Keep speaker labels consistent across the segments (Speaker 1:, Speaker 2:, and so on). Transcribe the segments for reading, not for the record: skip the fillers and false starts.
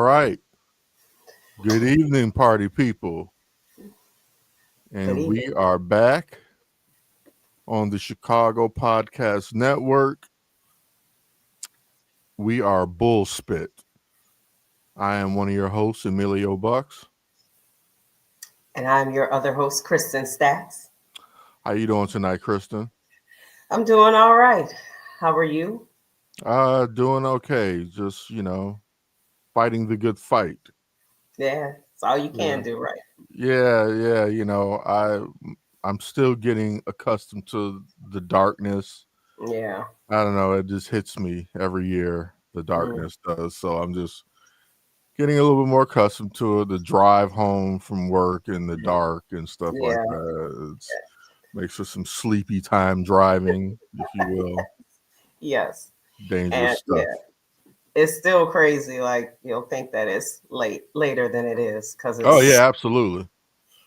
Speaker 1: right. Good evening, party people.
Speaker 2: Good
Speaker 1: And we
Speaker 2: evening.
Speaker 1: are back on the Chicago Podcast Network. We are Bullspit. I am one of your hosts, Emilio Bucks.
Speaker 2: And I'm your other host, Kristen Stacks.
Speaker 1: How you doing tonight, Kristen?
Speaker 2: I'm doing all right. How are you?
Speaker 1: Doing okay. Just, fighting the good fight.
Speaker 2: Yeah, it's all you
Speaker 1: Yeah.
Speaker 2: can do, right?
Speaker 1: Yeah. I'm still getting accustomed to the darkness.
Speaker 2: Yeah.
Speaker 1: I don't know, it just hits me every year. The
Speaker 2: Mm,
Speaker 1: darkness does. So I'm just getting a little bit more accustomed to it. The drive home from work in the dark and stuff like
Speaker 2: yeah.
Speaker 1: that. It's makes for some sleepy time driving, if you will.
Speaker 2: Yes.
Speaker 1: Dangerous
Speaker 2: And yeah,
Speaker 1: stuff.
Speaker 2: it's still crazy. Like you'll think that it's later than it is because
Speaker 1: Oh yeah, absolutely.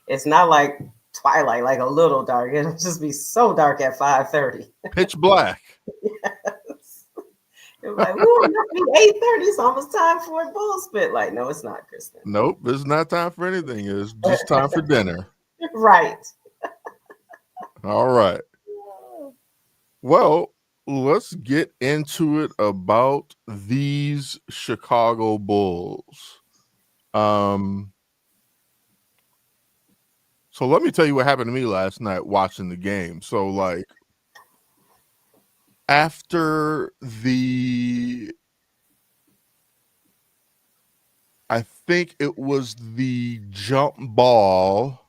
Speaker 2: it's not like twilight, like a little dark. It'll just be so dark at 5:30.
Speaker 1: Pitch black.
Speaker 2: It was like, ooh, it must be 8:30. It's almost time for a bull spit. Like, no, it's not, Kristen.
Speaker 1: Nope, it's not time for anything. It's just time for dinner.
Speaker 2: Right.
Speaker 1: All right. Well, let's get into it about these Chicago Bulls. Um, so let me tell you what happened to me last night watching the game. So, like, after I think it was the jump ball,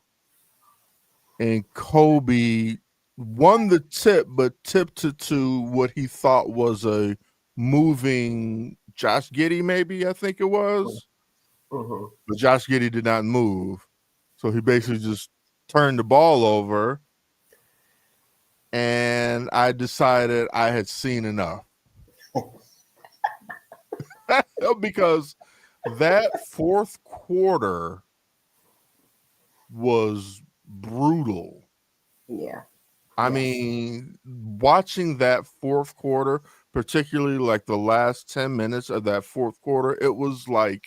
Speaker 1: and Kobe won the tip, but tipped it to what he thought was a moving Josh Giddey, maybe, I think it was.
Speaker 2: Mm-hmm.
Speaker 1: But Josh Giddey did not move. So he basically just turned the ball over. And I decided I had seen enough. Because that fourth quarter was brutal.
Speaker 2: Yeah.
Speaker 1: I
Speaker 2: Yes.
Speaker 1: mean, watching that fourth quarter, particularly like the last 10 minutes of that fourth quarter, it was like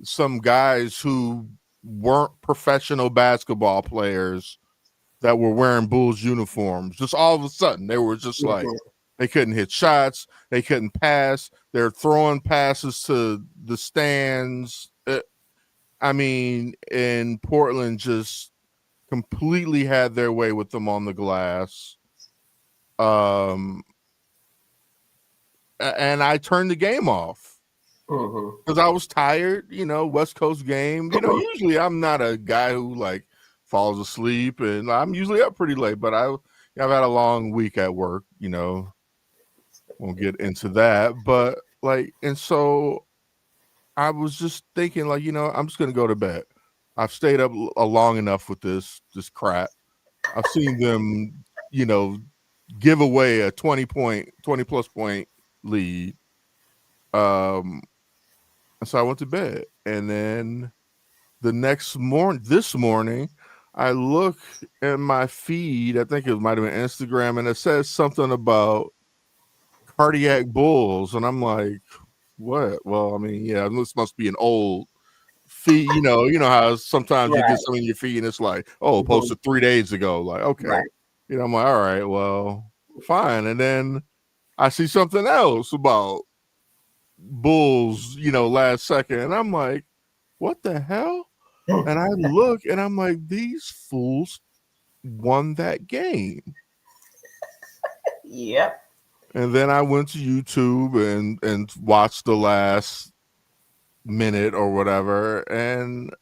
Speaker 1: some guys who weren't professional basketball players that were wearing Bulls uniforms. Just all of a sudden, they were just like,
Speaker 2: Mm-hmm.
Speaker 1: they couldn't hit shots, they couldn't pass, they're throwing passes to the stands. I mean, in Portland, just completely had their way with them on the glass. And I turned the game off
Speaker 2: Mm-hmm.
Speaker 1: because I was tired. West Coast game. Usually I'm not a guy who like falls asleep, and I'm usually up pretty late. But I've had a long week at work. Won't get into that. But like, and so I was just thinking, like, I'm just gonna go to bed. I've stayed up long enough with this crap. I've seen them, give away a 20 plus point lead. So I went to bed, and then this morning, I look at my feed. I think it might have been Instagram, and it says something about cardiac bulls, and I'm like, what? Well, I mean, yeah, this must be an old feed. You know how sometimes you get
Speaker 2: Right.
Speaker 1: something in your feed, and it's like, oh,
Speaker 2: Mm-hmm.
Speaker 1: posted 3 days ago. Like, okay,
Speaker 2: Right.
Speaker 1: I'm like, all right, well, fine, and then I see something else about Bulls, last second. And I'm like, what the hell? And I look and I'm like, these fools won that game.
Speaker 2: Yep.
Speaker 1: And then I went to YouTube and watched the last minute or whatever. And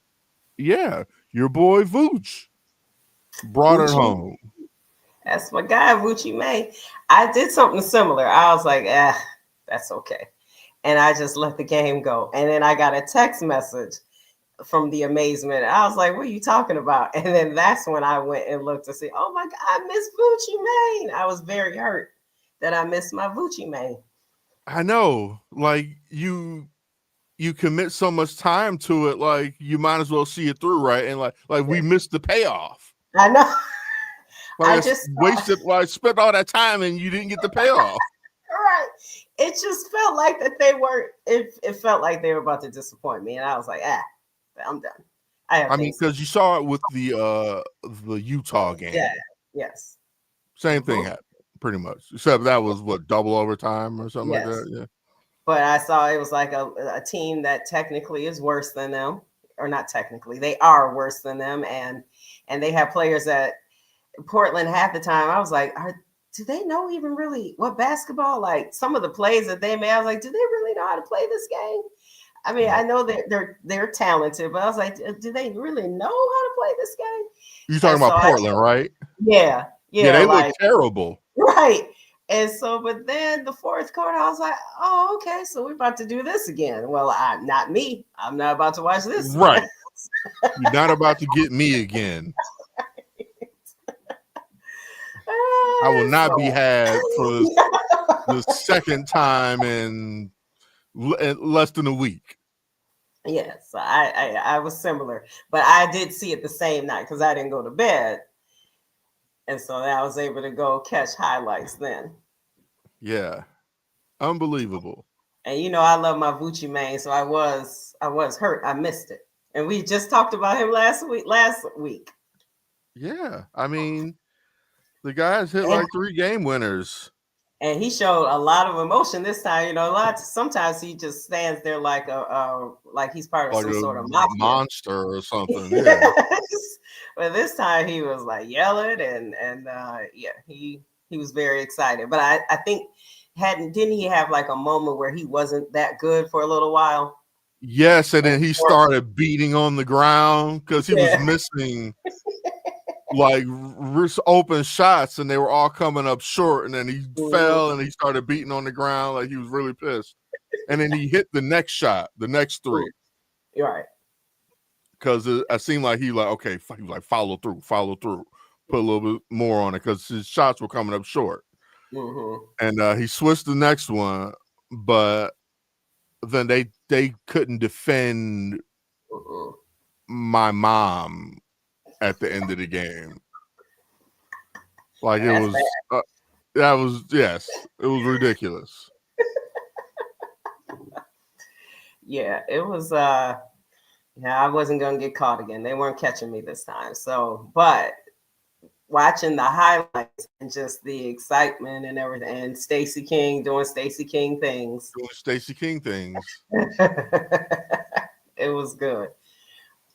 Speaker 1: yeah, your boy Vooch brought it
Speaker 2: Gucci.
Speaker 1: home.
Speaker 2: That's my guy, Gucci Mane. I did something similar. I was like, that's okay. And I just let the game go. And then I got a text message from the amazement. I was like, what are you talking about? And then that's when I went and looked to see, oh my God, I miss Gucci Mane. I was very hurt that I missed my Gucci Mane.
Speaker 1: I know, like you commit so much time to it, like you might as well see it through, right? And like we missed the payoff.
Speaker 2: I know.
Speaker 1: Like
Speaker 2: I
Speaker 1: I
Speaker 2: just
Speaker 1: wasted, well, I spent all that time and you didn't get the payoff.
Speaker 2: right. it just felt like that they were. It felt like they were about to disappoint me, and I was like, I'm done. I have
Speaker 1: I mean,
Speaker 2: things to
Speaker 1: because
Speaker 2: do.
Speaker 1: you saw it with the Utah
Speaker 2: Yeah.
Speaker 1: game.
Speaker 2: Yes.
Speaker 1: Same thing
Speaker 2: Hmm.
Speaker 1: happened, pretty much. Except that was what, double overtime or something like
Speaker 2: Yes.
Speaker 1: that. Yeah.
Speaker 2: But I saw it was like a team that technically is worse than them, or not technically, they are worse than them, and they have players that Portland half the time. I was like, do they know even really what basketball? Like some of the plays that they made, I was like, do they really know how to play this game? I mean,
Speaker 1: Right.
Speaker 2: I know that they're talented, but I was like, do they really know how to play this game?
Speaker 1: You
Speaker 2: And
Speaker 1: talking
Speaker 2: so
Speaker 1: about Portland, right?
Speaker 2: yeah,
Speaker 1: Yeah,
Speaker 2: yeah,
Speaker 1: they look
Speaker 2: like
Speaker 1: terrible.
Speaker 2: right. And so, but then the fourth quarter, I was like, oh, okay, so we're about to do this again. Well, not me. I'm not about to watch this again.
Speaker 1: Right. You're not about to get me again. I will not be
Speaker 2: So,
Speaker 1: had for the second time in less than a week.
Speaker 2: yes, I was similar, but I did see it the same night because I didn't go to bed, and so I was able to go catch highlights then.
Speaker 1: Yeah. Unbelievable.
Speaker 2: And I love my Vucci Mane, so I was hurt. I missed it, and we just talked about him last week. Last week,
Speaker 1: Yeah. I mean, the guy's hit
Speaker 2: and
Speaker 1: like 3 game winners.
Speaker 2: and he showed a lot of emotion this time. A lot. Sometimes he just stands there like like he's part of
Speaker 1: Like
Speaker 2: some
Speaker 1: a
Speaker 2: sort of mafia.
Speaker 1: monster or something. Yeah.
Speaker 2: Yes. But this time he was like yelling and yeah, he was very excited. But I think didn't he have like a moment where he wasn't that good for a little while?
Speaker 1: Yes, and
Speaker 2: And
Speaker 1: then he started beating on the ground because he was
Speaker 2: yeah.
Speaker 1: missing like open shots, and they were all coming up short. And then he
Speaker 2: Mhm.
Speaker 1: fell, and he started beating on the ground like he was really pissed. And then he hit the next shot, the next
Speaker 2: Mm.
Speaker 1: three,
Speaker 2: You're right.
Speaker 1: because it seemed like he like, okay, he was like follow through, put a little bit more on it because his shots were coming up short.
Speaker 2: Hmm.
Speaker 1: And he switched the next one, but then they couldn't defend
Speaker 2: Hmm.
Speaker 1: my mom at the end of the game. Like it
Speaker 2: That's
Speaker 1: was, that was, yes, it was ridiculous.
Speaker 2: yeah. It was. Yeah, I wasn't gonna get caught again. They weren't catching me this time. So, but watching the highlights and just the excitement and everything, and Stacey King doing Stacey King things.
Speaker 1: Doing Stacey King things.
Speaker 2: It was good.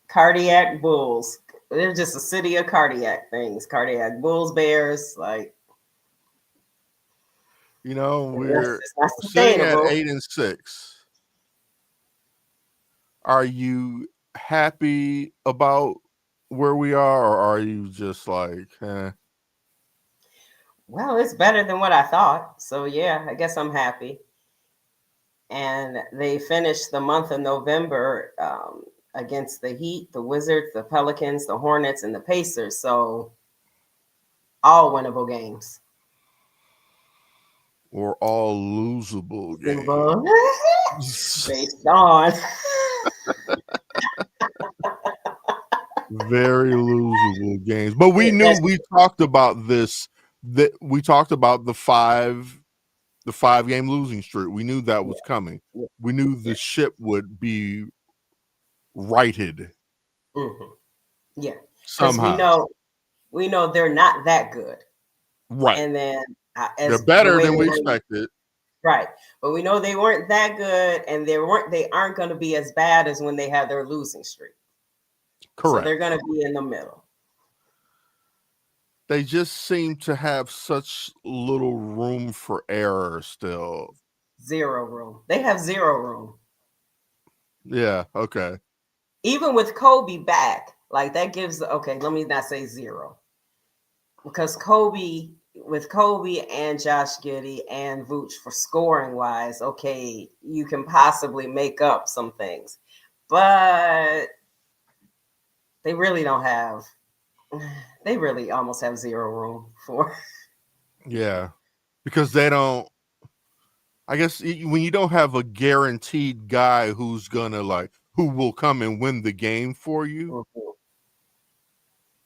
Speaker 2: Cardiac Bulls. They're just a city of cardiac things. Cardiac Bulls, Bears, like
Speaker 1: You know,
Speaker 2: that's
Speaker 1: we're
Speaker 2: just not
Speaker 1: sitting at
Speaker 2: sustainable.
Speaker 1: 8-6. Are you happy about where we are, or are you just like,
Speaker 2: Well, it's better than what I thought. So yeah, I guess I'm happy. And they finished the month of November against the Heat, the Wizards, the Pelicans, the Hornets, and the Pacers. So all winnable games.
Speaker 1: or all losable games?
Speaker 2: Based on
Speaker 1: Very losable games. But we knew,
Speaker 2: that's
Speaker 1: we talked about this, that we talked about the 5 game losing streak. We knew that
Speaker 2: yeah,
Speaker 1: was coming.
Speaker 2: yeah,
Speaker 1: We knew
Speaker 2: yeah.
Speaker 1: the ship would be righted
Speaker 2: Hmm. Yeah, because we
Speaker 1: somehow.
Speaker 2: know they're not that good,
Speaker 1: Right.
Speaker 2: and then
Speaker 1: They're
Speaker 2: as the
Speaker 1: better
Speaker 2: way
Speaker 1: than
Speaker 2: they
Speaker 1: we
Speaker 2: were,
Speaker 1: expected.
Speaker 2: right, but we know they weren't that good, and they aren't going to be as bad as when they had their losing streak. So they're
Speaker 1: Correct.
Speaker 2: going to be in the middle.
Speaker 1: They just seem to have such little room for error still.
Speaker 2: Zero room. They have zero room.
Speaker 1: Yeah. Okay.
Speaker 2: Even with Kobe back, like that gives okay, let me not say zero. Because Kobe and Josh Giddey and Vooch for scoring wise, okay, you can possibly make up some things. But they really don't have they really almost have zero room for
Speaker 1: Yeah. Because they don't, I guess when you don't have a guaranteed guy who's gonna like, who will come and win the game for you,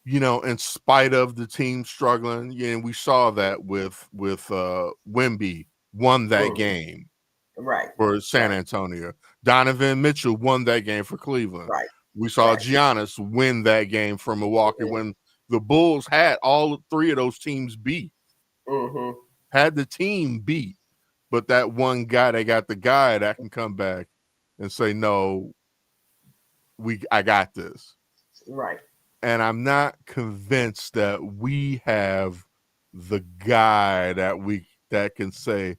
Speaker 1: in spite of the team struggling. Yeah, and we saw that with Wemby won that
Speaker 2: Mhm.
Speaker 1: game.
Speaker 2: Right.
Speaker 1: for San
Speaker 2: Right.
Speaker 1: Antonio. Donovan Mitchell won that game for Cleveland.
Speaker 2: Right.
Speaker 1: We saw
Speaker 2: Right.
Speaker 1: Giannis win that game for Milwaukee when the Bulls had all three of those teams beat.
Speaker 2: Mm-hmm.
Speaker 1: Had the team beat, but that one guy, they got the guy that can come back and say, "No, I got this."
Speaker 2: Right.
Speaker 1: And I'm not convinced that we have the guy that can say,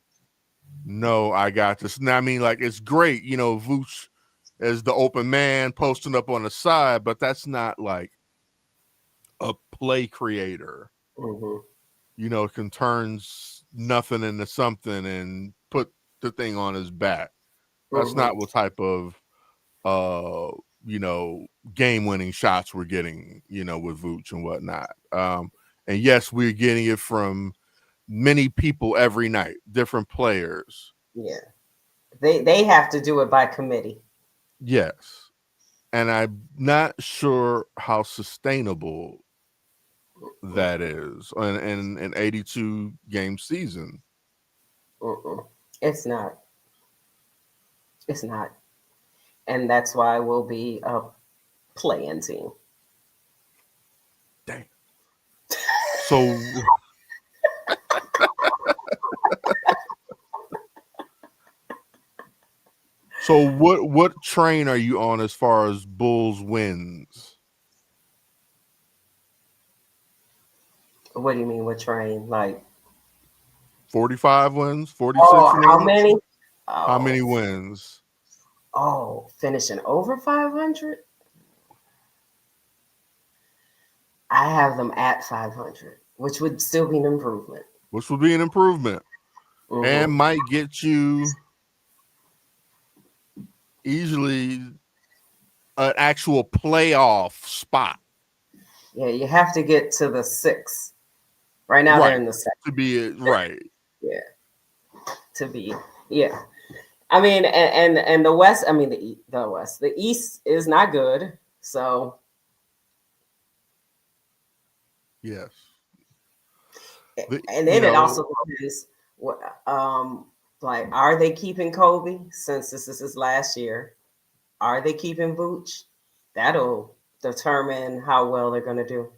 Speaker 1: "No, I got this." Now, I mean, like, it's great, Vooch as the open man posting up on the side, but that's not like a play creator.
Speaker 2: Mm-hmm.
Speaker 1: Can turn nothing into something and put the thing on his back. That's
Speaker 2: Mm-hmm.
Speaker 1: not what type of uh game winning shots we're getting, with Vooch and whatnot. And yes, we're getting it from many people every night, different players.
Speaker 2: Yeah. They have to do it by committee.
Speaker 1: Yes. And I'm not sure how sustainable that is in an 82 game season.
Speaker 2: Mm-mm. It's not. It's not. And that's why we'll be a playing team.
Speaker 1: Dang. So what train are you on as far as Bulls wins?
Speaker 2: What do you mean with train? Like
Speaker 1: 45 wins, 46
Speaker 2: oh, how
Speaker 1: wins?
Speaker 2: many?
Speaker 1: How many
Speaker 2: Oh,
Speaker 1: wins?
Speaker 2: finishing over 500? I have them at 500, which would still be an improvement.
Speaker 1: Which would be an improvement and
Speaker 2: Mm-hmm.
Speaker 1: might get you easily an actual playoff spot.
Speaker 2: Yeah, you have to get to the 6. Right now they're
Speaker 1: Right.
Speaker 2: in the 7.
Speaker 1: To be right.
Speaker 2: Yeah, to be. Yeah. I mean, and the West. I mean, the West. The East is not good. So,
Speaker 1: Yes.
Speaker 2: and then it also depends. What, like, are they keeping Kobe since this is his last year? Are they keeping Vooch? That'll determine how well they're going to do.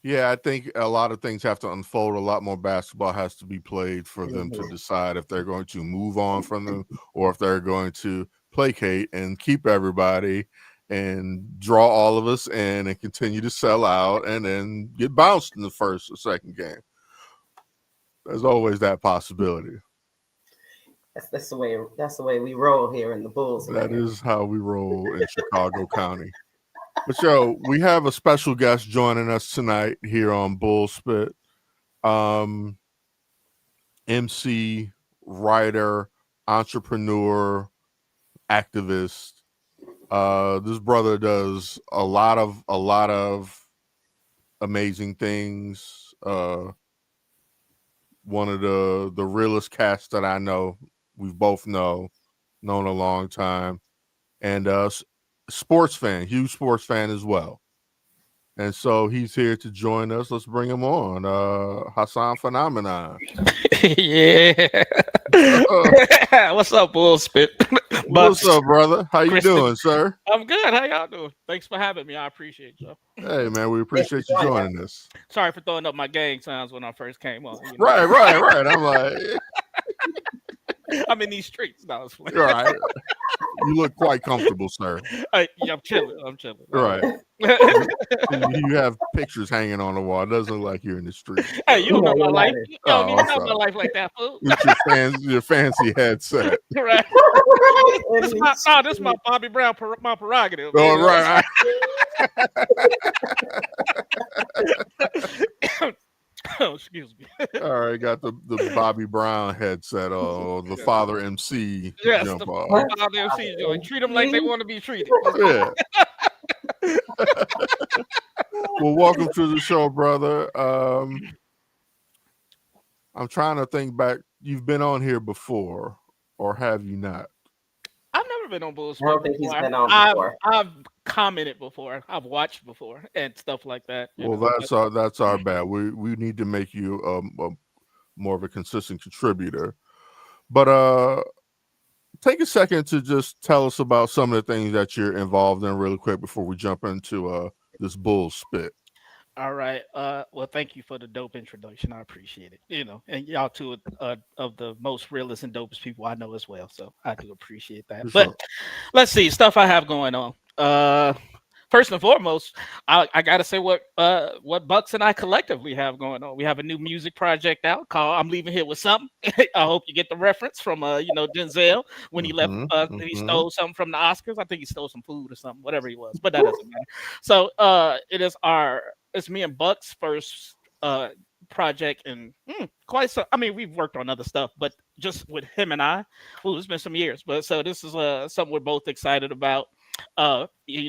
Speaker 1: Yeah, I think a lot of things have to unfold. A lot more basketball has to be played for them to
Speaker 2: Mm-hmm.
Speaker 1: decide if they're going to move on from them or if they're going to placate and keep everybody and draw all of us in and continue to sell out and then get bounced in the first or second game. There's always that possibility.
Speaker 2: That's the way we roll here in the Bulls,
Speaker 1: That
Speaker 2: man.
Speaker 1: is how we roll in Chicago County. But we have a special guest joining us tonight here on Bull Spit. MC, writer, entrepreneur, activist. This brother does a lot of amazing things. One of the realest cats that I know. We've both known a long time, and sports fan, huge sports fan as well. And so he's here to join us. Let's bring him on. Hassahn Phenomenon.
Speaker 3: Yeah. What's up, Bull Spit?
Speaker 1: What's up, brother? How you
Speaker 3: Kristen.
Speaker 1: doing, sir?
Speaker 3: I'm good. How y'all doing? Thanks for having me. I appreciate you.
Speaker 1: Hey, man, we appreciate you joining us.
Speaker 3: Sorry for throwing up my gang signs when I first came on.
Speaker 1: Right. I'm like,
Speaker 3: I'm in these streets now.
Speaker 1: all right. You look quite comfortable, sir.
Speaker 3: Yeah, I'm chilling.
Speaker 1: Right. You have pictures hanging on the wall. It doesn't look like you're in the street.
Speaker 3: Hey, you don't know my life. You don't
Speaker 1: Oh,
Speaker 3: even know my life like that, fool.
Speaker 1: With your fancy headset.
Speaker 3: Right. This is my Bobby Brown, my prerogative.
Speaker 1: Oh, right.
Speaker 3: Oh, excuse me.
Speaker 1: All right, got the Bobby Brown headset on, the Father MC jump off.
Speaker 3: The Father MC joint. Treat them like they want to be treated.
Speaker 1: Yeah. Well, welcome to the show, brother. I'm trying to think back. You've been on here before, or have you not?
Speaker 3: I've never been on Bullshit.
Speaker 2: I don't think he's been on before.
Speaker 3: I've commented before. I've watched before and stuff like that.
Speaker 1: Well, that's our bad. We need to make you more of a consistent contributor. But take a second to just tell us about some of the things that you're involved in really quick before we jump into this bull spit.
Speaker 3: All right. Well, thank you for the dope introduction. I appreciate it. And y'all two of the most realest and dopest people I know as well. So I do appreciate that.
Speaker 1: For
Speaker 3: But
Speaker 1: sure.
Speaker 3: let's see stuff I have going on. First and foremost, I gotta say what Bucks and I collectively have going on. We have a new music project out called "I'm Leaving Here with Something." I hope you get the reference from Denzel when he left.
Speaker 1: Mm-hmm.
Speaker 3: He
Speaker 1: Mm-hmm.
Speaker 3: stole something from the Oscars. I think he stole some food or something, whatever he was. But that doesn't matter. So it's me and Buck's first project, and quite so. I mean, we've worked on other stuff, but just with him and I, it's been some years. But so this is something we're both excited about. If you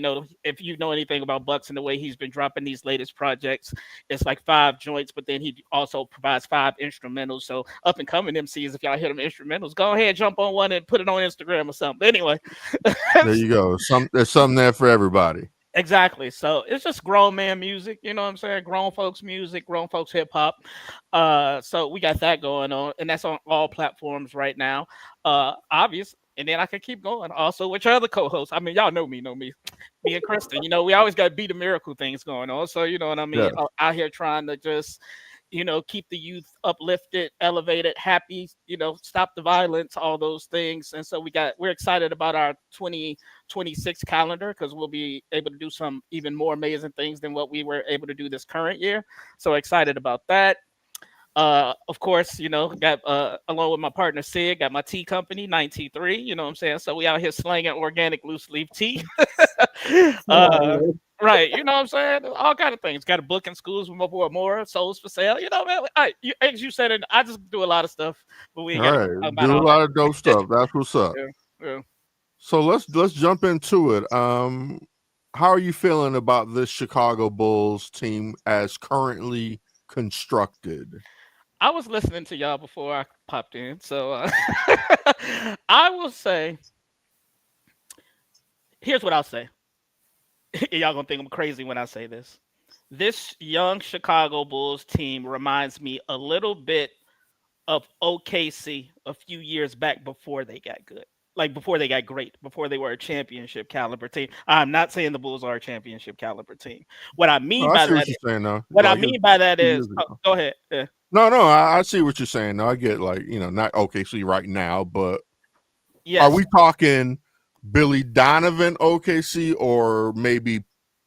Speaker 3: know anything about Bucks and the way he's been dropping these latest projects, it's like 5 joints, but then he also provides 5 instrumentals. So up and coming MCs, if y'all hear them instrumentals, go ahead, jump on one and put it on Instagram or something. Anyway,
Speaker 1: There you go. There's something there for everybody.
Speaker 3: exactly. So it's just grown man music, you know what I'm saying? Grown folks music, grown folks hip hop. So we got that going on, and that's on all platforms right now. Obvious. And then I can keep going. Also, with your other co-hosts. I mean, y'all know me, me and Kristen. We always got Be the Miracle things going on. So you know what I mean?
Speaker 1: Yeah.
Speaker 3: Out here trying to just, keep the youth uplifted, elevated, happy, stop the violence, all those things. And so we're excited about our 2026 calendar because we'll be able to do some even more amazing things than what we were able to do this current year. So excited about that. Of course, got along with my partner Sid, got my tea company 93. You know what I'm saying? So we out here slanging organic loose leaf tea. uh, right, you know what I'm saying? All kind of things. Got a book in schools with my boy Mora, souls for sale. Man, as you said, I just do a lot of stuff, but we ain't
Speaker 1: All
Speaker 3: got to
Speaker 1: right.
Speaker 3: talk about
Speaker 1: Do a
Speaker 3: all
Speaker 1: lot of dope stuff. That's what's up.
Speaker 3: that. Yeah.
Speaker 1: So let's jump into it. How are you feeling about this Chicago Bulls team as currently constructed?
Speaker 3: I was listening to y'all before I popped in, so I will say, here's what I'll say. Y'all gonna think I'm crazy when I say this. This young Chicago Bulls team reminds me a little bit of OKC a few years back before they got good. Like before they got great, before they were a championship caliber team. I'm not saying the Bulls are a championship caliber team. What I
Speaker 1: Oh,
Speaker 3: mean
Speaker 1: I
Speaker 3: by
Speaker 1: see what
Speaker 3: that,
Speaker 1: you're saying now.
Speaker 3: what I
Speaker 1: Like
Speaker 3: mean by that
Speaker 1: 2 years
Speaker 3: is,
Speaker 1: ago.
Speaker 3: go ahead. Yeah.
Speaker 1: No, I see what you're saying. No, I get not OKC right now, but are
Speaker 3: Yes,
Speaker 1: we talking Billy Donovan OKC or maybe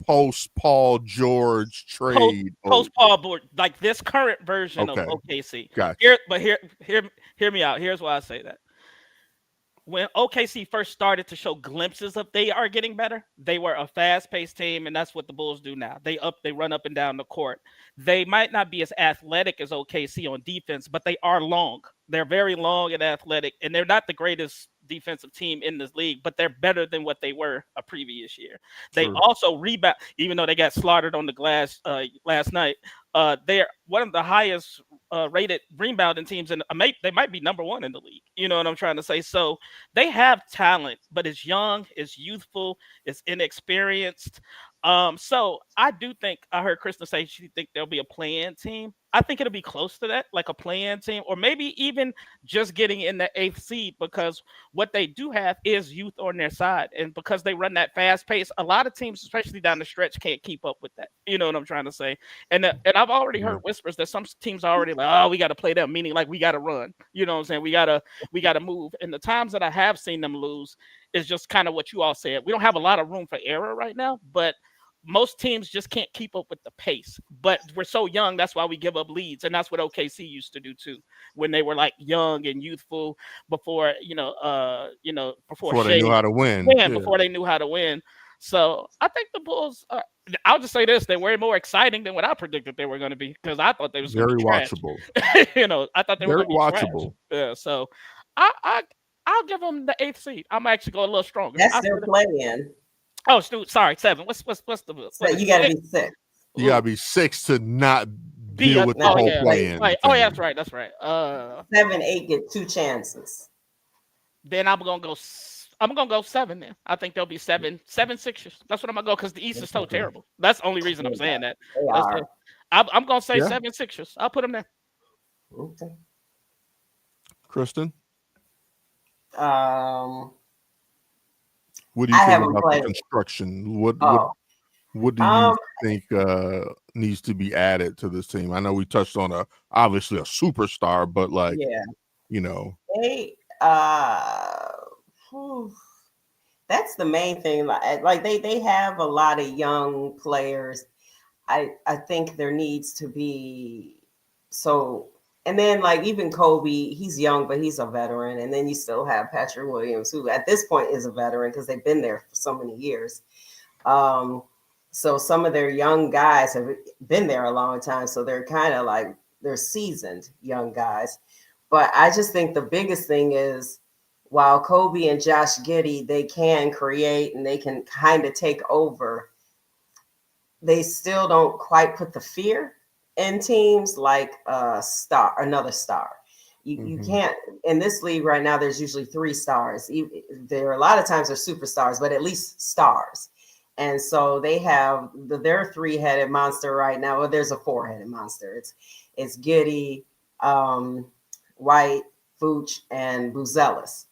Speaker 1: post Paul George
Speaker 3: post
Speaker 1: trade? Oh,
Speaker 3: post Paul board, like this current version of
Speaker 1: okay,
Speaker 3: OKC.
Speaker 1: gotcha.
Speaker 3: Hear me out. Here's why I say that. When OKC first started to show glimpses of they are getting better, they were a fast-paced team, and that's what the Bulls do now. They run up and down the court. They might not be as athletic as OKC on defense, but they are long. They're very long and athletic, and they're not the greatest defensive team in this league, but they're better than what they were a previous year. They
Speaker 1: True.
Speaker 3: also rebound, even though they got slaughtered on the glass last night. They're one of the highest rated rebounding teams, and they might be number one in the league. You know what I'm trying to say? So they have talent, but it's young, it's youthful, it's inexperienced. So I do think I heard Kristen say she think there'll be a play-in team. I think it'll be close to that, like a play-in team, or maybe even just getting in the eighth seed because what they do have is youth on their side, and because they run that fast pace, a lot of teams, especially down the stretch, can't keep up with that. You know what I'm trying to say? And I've already
Speaker 1: Yeah.
Speaker 3: heard whispers that some teams are already like, oh, we got to play them, meaning like we got to run. You know what I'm saying? We gotta move. And the times that I have seen them lose is just kind of what you all said. We don't have a lot of room for error right now, but most teams just can't keep up with the pace. But we're so young, that's why we give up leads. And that's what OKC used to do too, when they were like young and youthful before, before
Speaker 1: Before they knew
Speaker 3: Shea
Speaker 1: how to win.
Speaker 3: win,
Speaker 1: Yeah.
Speaker 3: before they knew how to win. So I think the Bulls are, I'll just say this, they're way more exciting than what I predicted they were going to be because I thought they was going to
Speaker 1: Very
Speaker 3: be trash.
Speaker 1: watchable.
Speaker 3: I thought they were
Speaker 1: Very
Speaker 3: going to be trash.
Speaker 1: watchable.
Speaker 3: Yeah, so I'll give them the eighth seed. I'm actually go a little stronger.
Speaker 2: That's their playing.
Speaker 3: Oh, sorry, 7. What's the
Speaker 2: So you got to be 6.
Speaker 1: You gotta be 6 to not
Speaker 3: B?
Speaker 1: deal with the
Speaker 2: Oh,
Speaker 1: whole
Speaker 2: yeah.
Speaker 1: play-in.
Speaker 3: Right. Oh, yeah, that's right.
Speaker 2: 7, 8 get 2 chances.
Speaker 3: Then I'm gonna go 7. Then I think there'll be 7 Sixers. That's what I'm gonna go because the East is so terrible. That's the only reason I'm saying that.
Speaker 2: They
Speaker 3: That's
Speaker 2: are.
Speaker 3: I'm gonna say
Speaker 1: Yeah.
Speaker 3: 7 Sixers. I'll put them there.
Speaker 2: Okay.
Speaker 1: Kristen?
Speaker 2: Um,
Speaker 1: What do you
Speaker 2: I
Speaker 1: think
Speaker 2: haven't
Speaker 1: about the
Speaker 2: played.
Speaker 1: construction? What what
Speaker 2: Oh,
Speaker 1: what do you
Speaker 2: um,
Speaker 1: think needs to be added to this team? I know we touched on obviously a superstar, but like,
Speaker 2: yeah,
Speaker 1: you know,
Speaker 2: they whew, that's the main thing. Like they have a lot of young players. I think there needs to be so and then like even Kobe, he's young, but he's a veteran. And then you still have Patrick Williams, who at this point is a veteran because they've been there for so many years. Um, so some of their young guys have been there a long time, so they're kind of like they're seasoned young guys. But I just think the biggest thing is while Kobe and Josh Giddey, they can create and they can kind of take over, they still don't quite put the fear in teams like another star. You
Speaker 1: mhm.
Speaker 2: can't in this league right now. There's usually three stars. There are a lot of times they're superstars, but at least stars. And so they have their three-headed monster right now. Well, there's a four-headed monster. It's Giddy, White, Vooch, and Buzelis.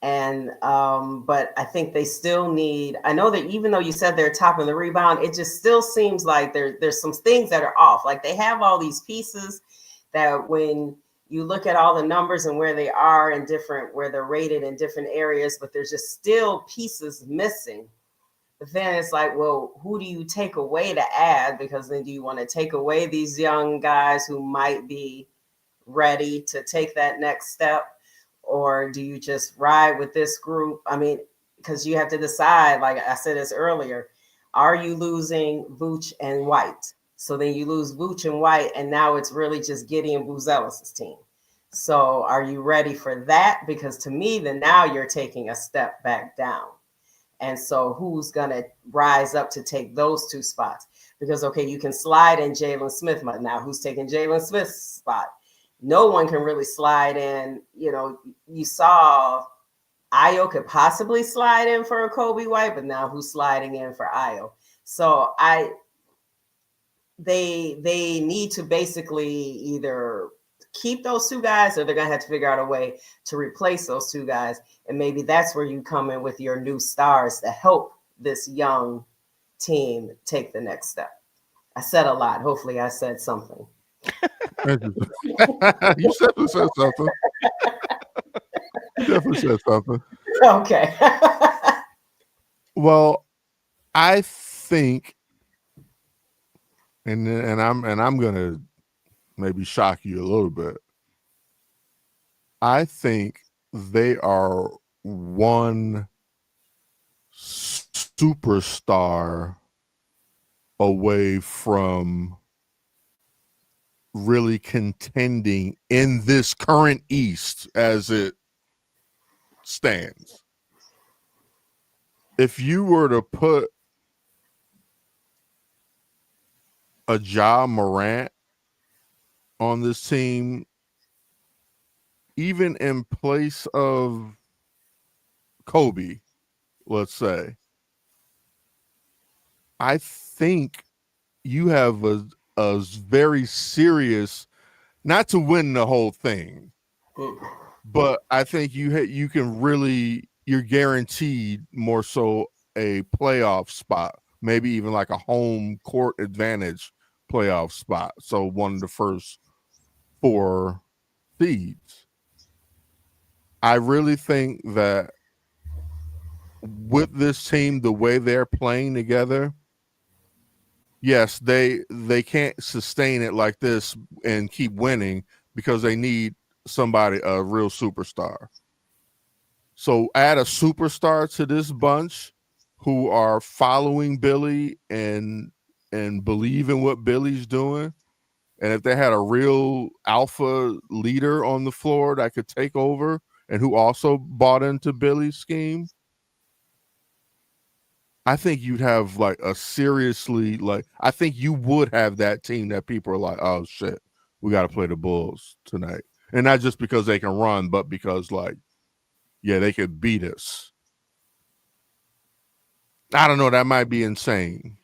Speaker 2: And but I think they still need. I know that even though you said they're top in the rebound, it just still seems like there's some things that are off. Like they have all these pieces that when you look at all the numbers and where they are in different where they're rated in different areas, but there's just still pieces missing. But then it's like, well, who do you take away to add? Because then do you want to take away these young guys who might be ready to take that next step? Or do you just ride with this group? I mean, because you have to decide, like I said this earlier, are you losing Vooch and White? So then you lose Vooch and White, and now it's really just Gideon Buzelis' team. So are you ready for that? Because to me, then now you're taking a step back down. And so who's going to rise up to take those two spots? Because, okay, you can slide in Jalen Smith, but now who's taking Jalen Smith's spot? No one can really slide in. You know, you saw Io could possibly slide in for a Kobe White, but now who's sliding in for Io? So they need to basically either keep those two guys or they're gonna have to figure out a way to replace those two guys. And maybe that's where you come in with your new stars to help this young team take the next step. I said a lot. Hopefully I said something.
Speaker 1: Interesting. You definitely said something. You definitely said something.
Speaker 2: Okay.
Speaker 1: Well, I think, and I'm gonna maybe shock you a little bit. I think they are one superstar away from really contending in this current East as it stands. If you were to put a Ja Morant on this team, even in place of Kobe, let's say, I think you have a very serious, not to win the whole thing, but I think you can really, you're guaranteed more so a playoff spot, maybe even like a home court advantage playoff spot. So one of the first four seeds. I really think that with this team, the way they're playing together, yes, they can't sustain it like this and keep winning because they need somebody, a real superstar. So add a superstar to this bunch who are following Billy and believe in what Billy's doing. And if they had a real alpha leader on the floor that could take over and who also bought into Billy's scheme, I think you'd have like a seriously, like, I think you would have that team that people are like, oh shit, we got to play the Bulls tonight. And not just because they can run, but because, like, yeah, they could beat us. I don't know. That might be insane.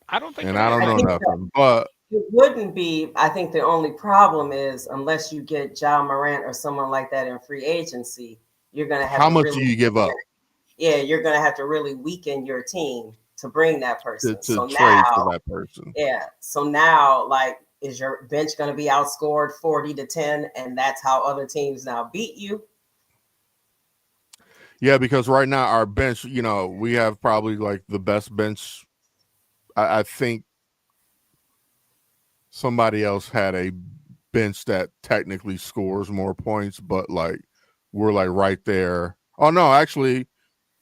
Speaker 3: I don't think
Speaker 1: And
Speaker 3: it
Speaker 1: I don't
Speaker 2: I
Speaker 3: is.
Speaker 1: know
Speaker 2: think
Speaker 1: nothing. But
Speaker 2: it wouldn't be. I think the only problem is unless you get Ja Morant or someone like that in free agency, you're going to have
Speaker 1: How
Speaker 2: to
Speaker 1: much do
Speaker 2: really,
Speaker 1: you give up
Speaker 2: you're going to have to really weaken your team to bring that person.
Speaker 1: to
Speaker 2: So
Speaker 1: trade for
Speaker 2: now,
Speaker 1: that person?
Speaker 2: so now, like, is your bench going to be outscored 40-10, and that's how other teams now beat you?
Speaker 1: Yeah, because right now our bench, we have probably like the best bench. I think somebody else had a bench that technically scores more points, but like we're like right there. Oh no, actually,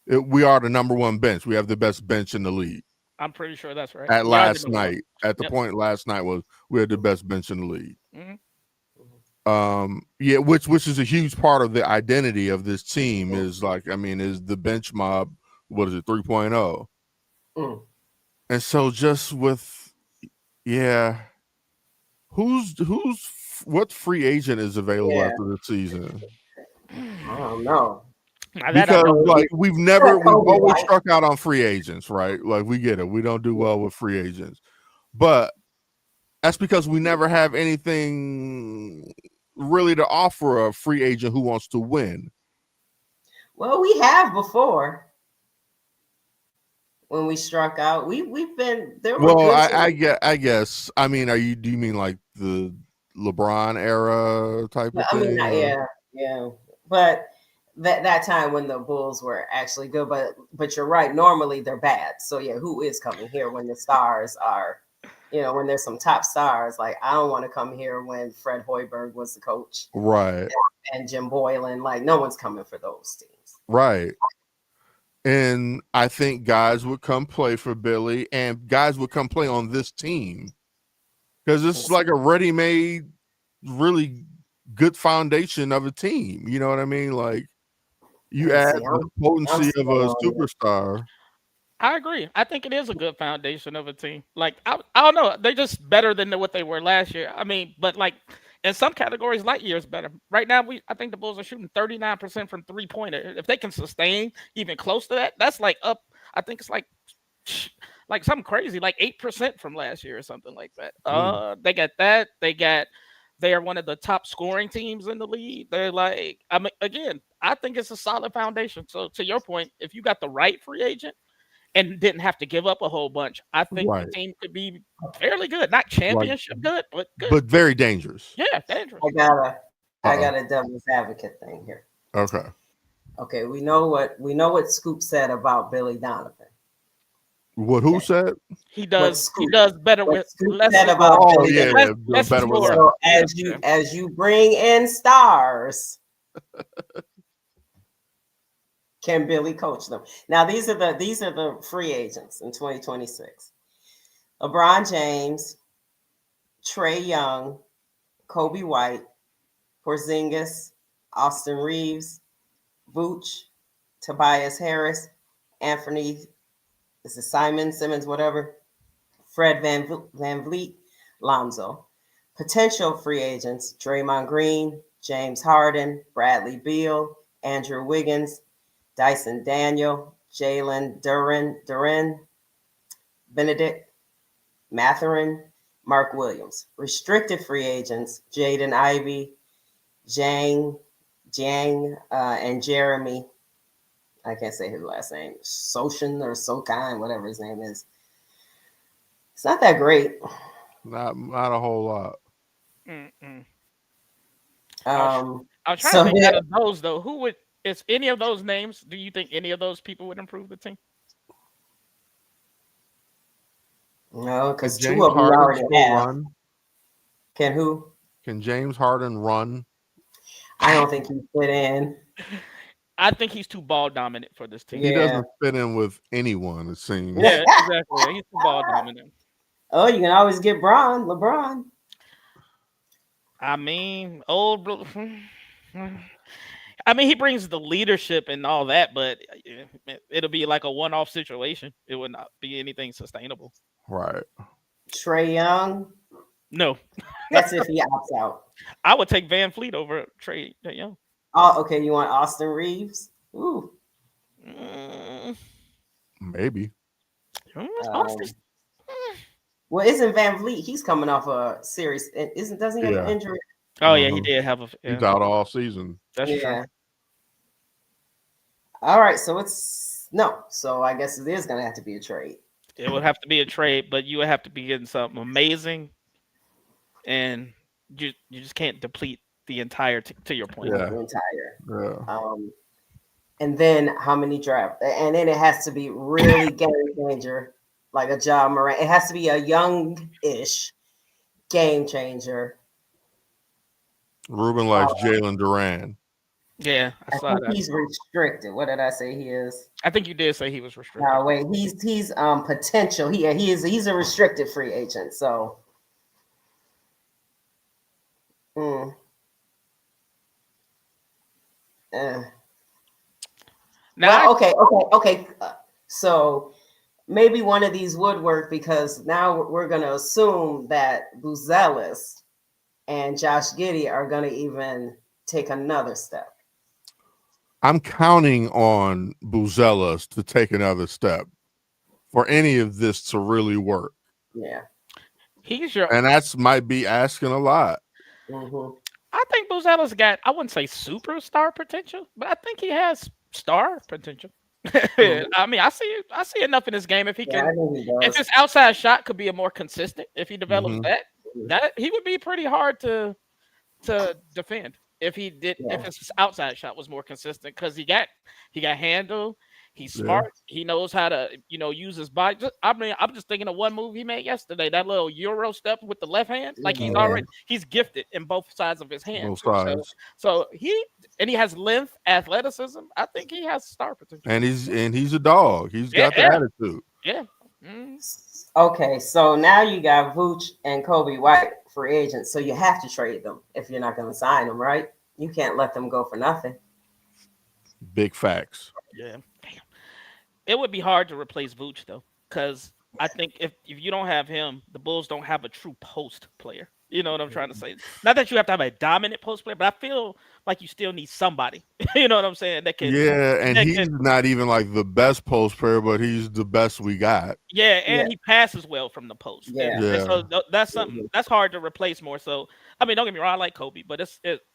Speaker 1: we are the number one bench. We have the best bench in the league.
Speaker 3: I'm pretty sure that's right.
Speaker 1: At
Speaker 3: We are the
Speaker 1: last
Speaker 3: number one.
Speaker 1: night, at the
Speaker 3: Yep.
Speaker 1: point last night was we had the best bench in the league.
Speaker 3: Mm-hmm.
Speaker 1: Yeah, which is a huge part of the identity of this team is like, I mean, is the bench mob, what is it, 3.0?
Speaker 2: Mm.
Speaker 1: And so just with, yeah, what free agent is available
Speaker 2: Yeah,
Speaker 1: after the season?
Speaker 2: I don't know.
Speaker 3: Now that I
Speaker 1: Because
Speaker 3: don't.
Speaker 2: Kobe,
Speaker 1: like we've
Speaker 2: Kobe
Speaker 1: always
Speaker 2: White.
Speaker 1: struck out on free agents, right? Like we get it. We don't do well with free agents. But that's because we never have anything really to offer a free agent who wants to win.
Speaker 2: Well, we have before when we struck out. We've been there were
Speaker 1: Well,
Speaker 2: good
Speaker 1: I
Speaker 2: teams.
Speaker 1: guess, I mean, do you mean like the LeBron era type of
Speaker 2: I mean,
Speaker 1: thing, or
Speaker 2: yeah, but that time when the Bulls were actually good, but you're right. Normally they're bad. So yeah, who is coming here when the stars are, when there's some top stars? Like I don't want to come here when Fred Hoiberg was the coach
Speaker 1: right,
Speaker 2: and Jim Boylan. Like no one's coming for those teams.
Speaker 1: right? And I think guys would come play for Billy, and guys would come play on this team because this is like a ready-made, really good foundation of a team. You know what I mean? Like you add
Speaker 2: See,
Speaker 1: the
Speaker 2: I'm
Speaker 1: potency of
Speaker 2: still
Speaker 1: a
Speaker 2: on it.
Speaker 1: superstar.
Speaker 3: I agree. I think it is a good foundation of a team. Like I don't know, they're just better than what they were last year. I mean, but like in some categories, light years better. Right now, I think the Bulls are shooting 39% from 3-pointer. If they can sustain even close to that, that's like up. I think it's like something crazy, like 8% from last year or something like that. They got that. They are one of the top scoring teams in the league. They're like, I mean, again, I think it's a solid foundation. So to your point, if you got the right free agent and didn't have to give up a whole bunch, I think the
Speaker 1: Right.
Speaker 3: team could be fairly good. Not
Speaker 1: Like,
Speaker 3: championship good, but good.
Speaker 1: but very dangerous.
Speaker 3: Yeah, dangerous.
Speaker 2: I got a devil's advocate thing here.
Speaker 1: Okay.
Speaker 2: Okay, we know what Scoop said about Billy Donovan.
Speaker 1: Who said?
Speaker 3: He
Speaker 2: What
Speaker 3: does
Speaker 2: Scoop
Speaker 3: better
Speaker 2: what
Speaker 3: with
Speaker 2: Scoop
Speaker 3: less
Speaker 2: said
Speaker 3: is
Speaker 2: about
Speaker 3: more.
Speaker 1: Oh
Speaker 2: Billy
Speaker 1: yeah,
Speaker 2: Donovan.
Speaker 3: Less is
Speaker 1: better with
Speaker 3: more.
Speaker 1: less.
Speaker 2: So
Speaker 3: Yeah.
Speaker 2: as you bring in stars, can Billy coach them? Now these are the free agents in 2026. LeBron James, Trey Young, Kobe White, Porzingis, Austin Reeves, Vooch, Tobias Harris, Anthony, this is Simmons, whatever, Fred Van Vliet, Lonzo. Potential free agents, Draymond Green, James Harden, Bradley Beal, Andrew Wiggins, Dyson Daniel, Jalen Duren, Benedict Matherin, Mark Williams. Restricted free agents, Jaden Ivey, Jiang, and Jeremy. I can't say his last name. Soshin or Sokan, whatever his name is. It's not that great.
Speaker 1: Not a whole lot.
Speaker 3: Mm-mm.
Speaker 2: Um,
Speaker 3: I was trying
Speaker 2: so
Speaker 3: to think
Speaker 2: yeah,
Speaker 3: out of those though. Who would? Is any of those names? Do you think any of those people would improve the team?
Speaker 2: no,
Speaker 1: Can
Speaker 2: because two
Speaker 1: James
Speaker 2: of them you
Speaker 1: Harden
Speaker 2: already
Speaker 1: still
Speaker 2: have.
Speaker 1: run?
Speaker 2: Can who?
Speaker 1: Can James Harden run?
Speaker 2: I don't think he fit in.
Speaker 3: I think he's too ball dominant for this team.
Speaker 1: He
Speaker 2: Yeah.
Speaker 1: doesn't fit in with anyone, it seems.
Speaker 3: Yeah, exactly. He's too ball dominant.
Speaker 2: Oh, you can always get LeBron.
Speaker 3: I mean, I mean, he brings the leadership and all that, but it'll be like a one-off situation. It would not be anything sustainable.
Speaker 1: Right.
Speaker 2: Trey Young.
Speaker 3: No,
Speaker 2: That's if he opts out.
Speaker 3: I would take Van Fleet over Trey Young.
Speaker 2: Oh, okay. You want Austin Reeves? Ooh.
Speaker 1: Maybe.
Speaker 3: Austin,
Speaker 2: Well, isn't Van Vliet? He's coming off a series. Doesn't he have an
Speaker 1: Yeah.
Speaker 2: injury?
Speaker 3: oh yeah, he did have a.
Speaker 1: He's
Speaker 3: Yeah,
Speaker 1: out all season.
Speaker 3: that's true.
Speaker 2: Yeah. All right, so it's no. So I guess it is gonna have to be a trade.
Speaker 3: It would have to be a trade, but you would have to be getting something amazing, and you just can't deplete the entire to your point.
Speaker 1: Yeah,
Speaker 2: The entire.
Speaker 1: yeah.
Speaker 2: Um, and then how many draft? And then it has to be really game changer, like a John Moran. It has to be a young-ish game changer.
Speaker 1: Ruben
Speaker 2: Uh,
Speaker 1: likes Jalen Duran.
Speaker 3: Yeah, I
Speaker 2: I
Speaker 3: saw
Speaker 2: think
Speaker 3: that.
Speaker 2: he's restricted. What did I say he is?
Speaker 3: I think you did say he was restricted.
Speaker 2: No, wait, he's potential. He's a restricted free agent. So mm, eh.
Speaker 3: Now,
Speaker 2: Well, okay. So maybe one of these would work because now we're going to assume that Buzelis and Josh Giddey are going to even take another step.
Speaker 1: I'm counting on Buzelas to take another step for any of this to really work.
Speaker 2: Yeah.
Speaker 3: he's your.
Speaker 1: And that's might be asking a lot.
Speaker 2: Mm-hmm.
Speaker 3: I think Buzella's got. I wouldn't say superstar potential, but I think he has star potential.
Speaker 2: Mm-hmm.
Speaker 3: I mean, I see enough in this game if he
Speaker 2: Yeah,
Speaker 3: can.
Speaker 2: I think he
Speaker 3: If
Speaker 2: does.
Speaker 3: his outside shot could be a more consistent, if he develops
Speaker 1: Hmm.
Speaker 3: that he would be pretty hard to defend if he did if
Speaker 2: Yeah.
Speaker 3: his outside shot was more consistent because he got handle. He's
Speaker 1: Yeah.
Speaker 3: smart. He knows how to use his body. I mean, I'm just thinking of one move he made yesterday. That little Euro step with the left hand. Like
Speaker 2: Yeah.
Speaker 3: he's gifted in both sides of his hand
Speaker 1: Both
Speaker 3: too. So
Speaker 1: sides.
Speaker 3: so he has length, athleticism. I think he has star potential.
Speaker 1: And he's a dog. He's
Speaker 3: Yeah,
Speaker 1: got the attitude.
Speaker 3: yeah. Mm.
Speaker 2: Okay, so now you got Vooch and Kobe White free agents, so you have to trade them if you're not going to sign them, right? You can't let them go for nothing.
Speaker 1: Big facts.
Speaker 3: Yeah. Damn. It would be hard to replace Vooch though, because I think if you don't have him, the Bulls don't have a true post player. You know what I'm trying to say? Not that you have to have a dominant post player, but I feel like you still need somebody. You know what I'm saying?
Speaker 1: Yeah, and
Speaker 3: That
Speaker 1: he's
Speaker 3: can
Speaker 1: not even like the best post player, but he's the best we got.
Speaker 3: yeah,
Speaker 2: Yeah,
Speaker 3: and he passes well from the post,
Speaker 2: yeah.
Speaker 3: and
Speaker 1: Yeah,
Speaker 3: so that's something
Speaker 2: Mhm.
Speaker 3: that's hard to replace more. So I mean, don't get me wrong, I like Kobe, but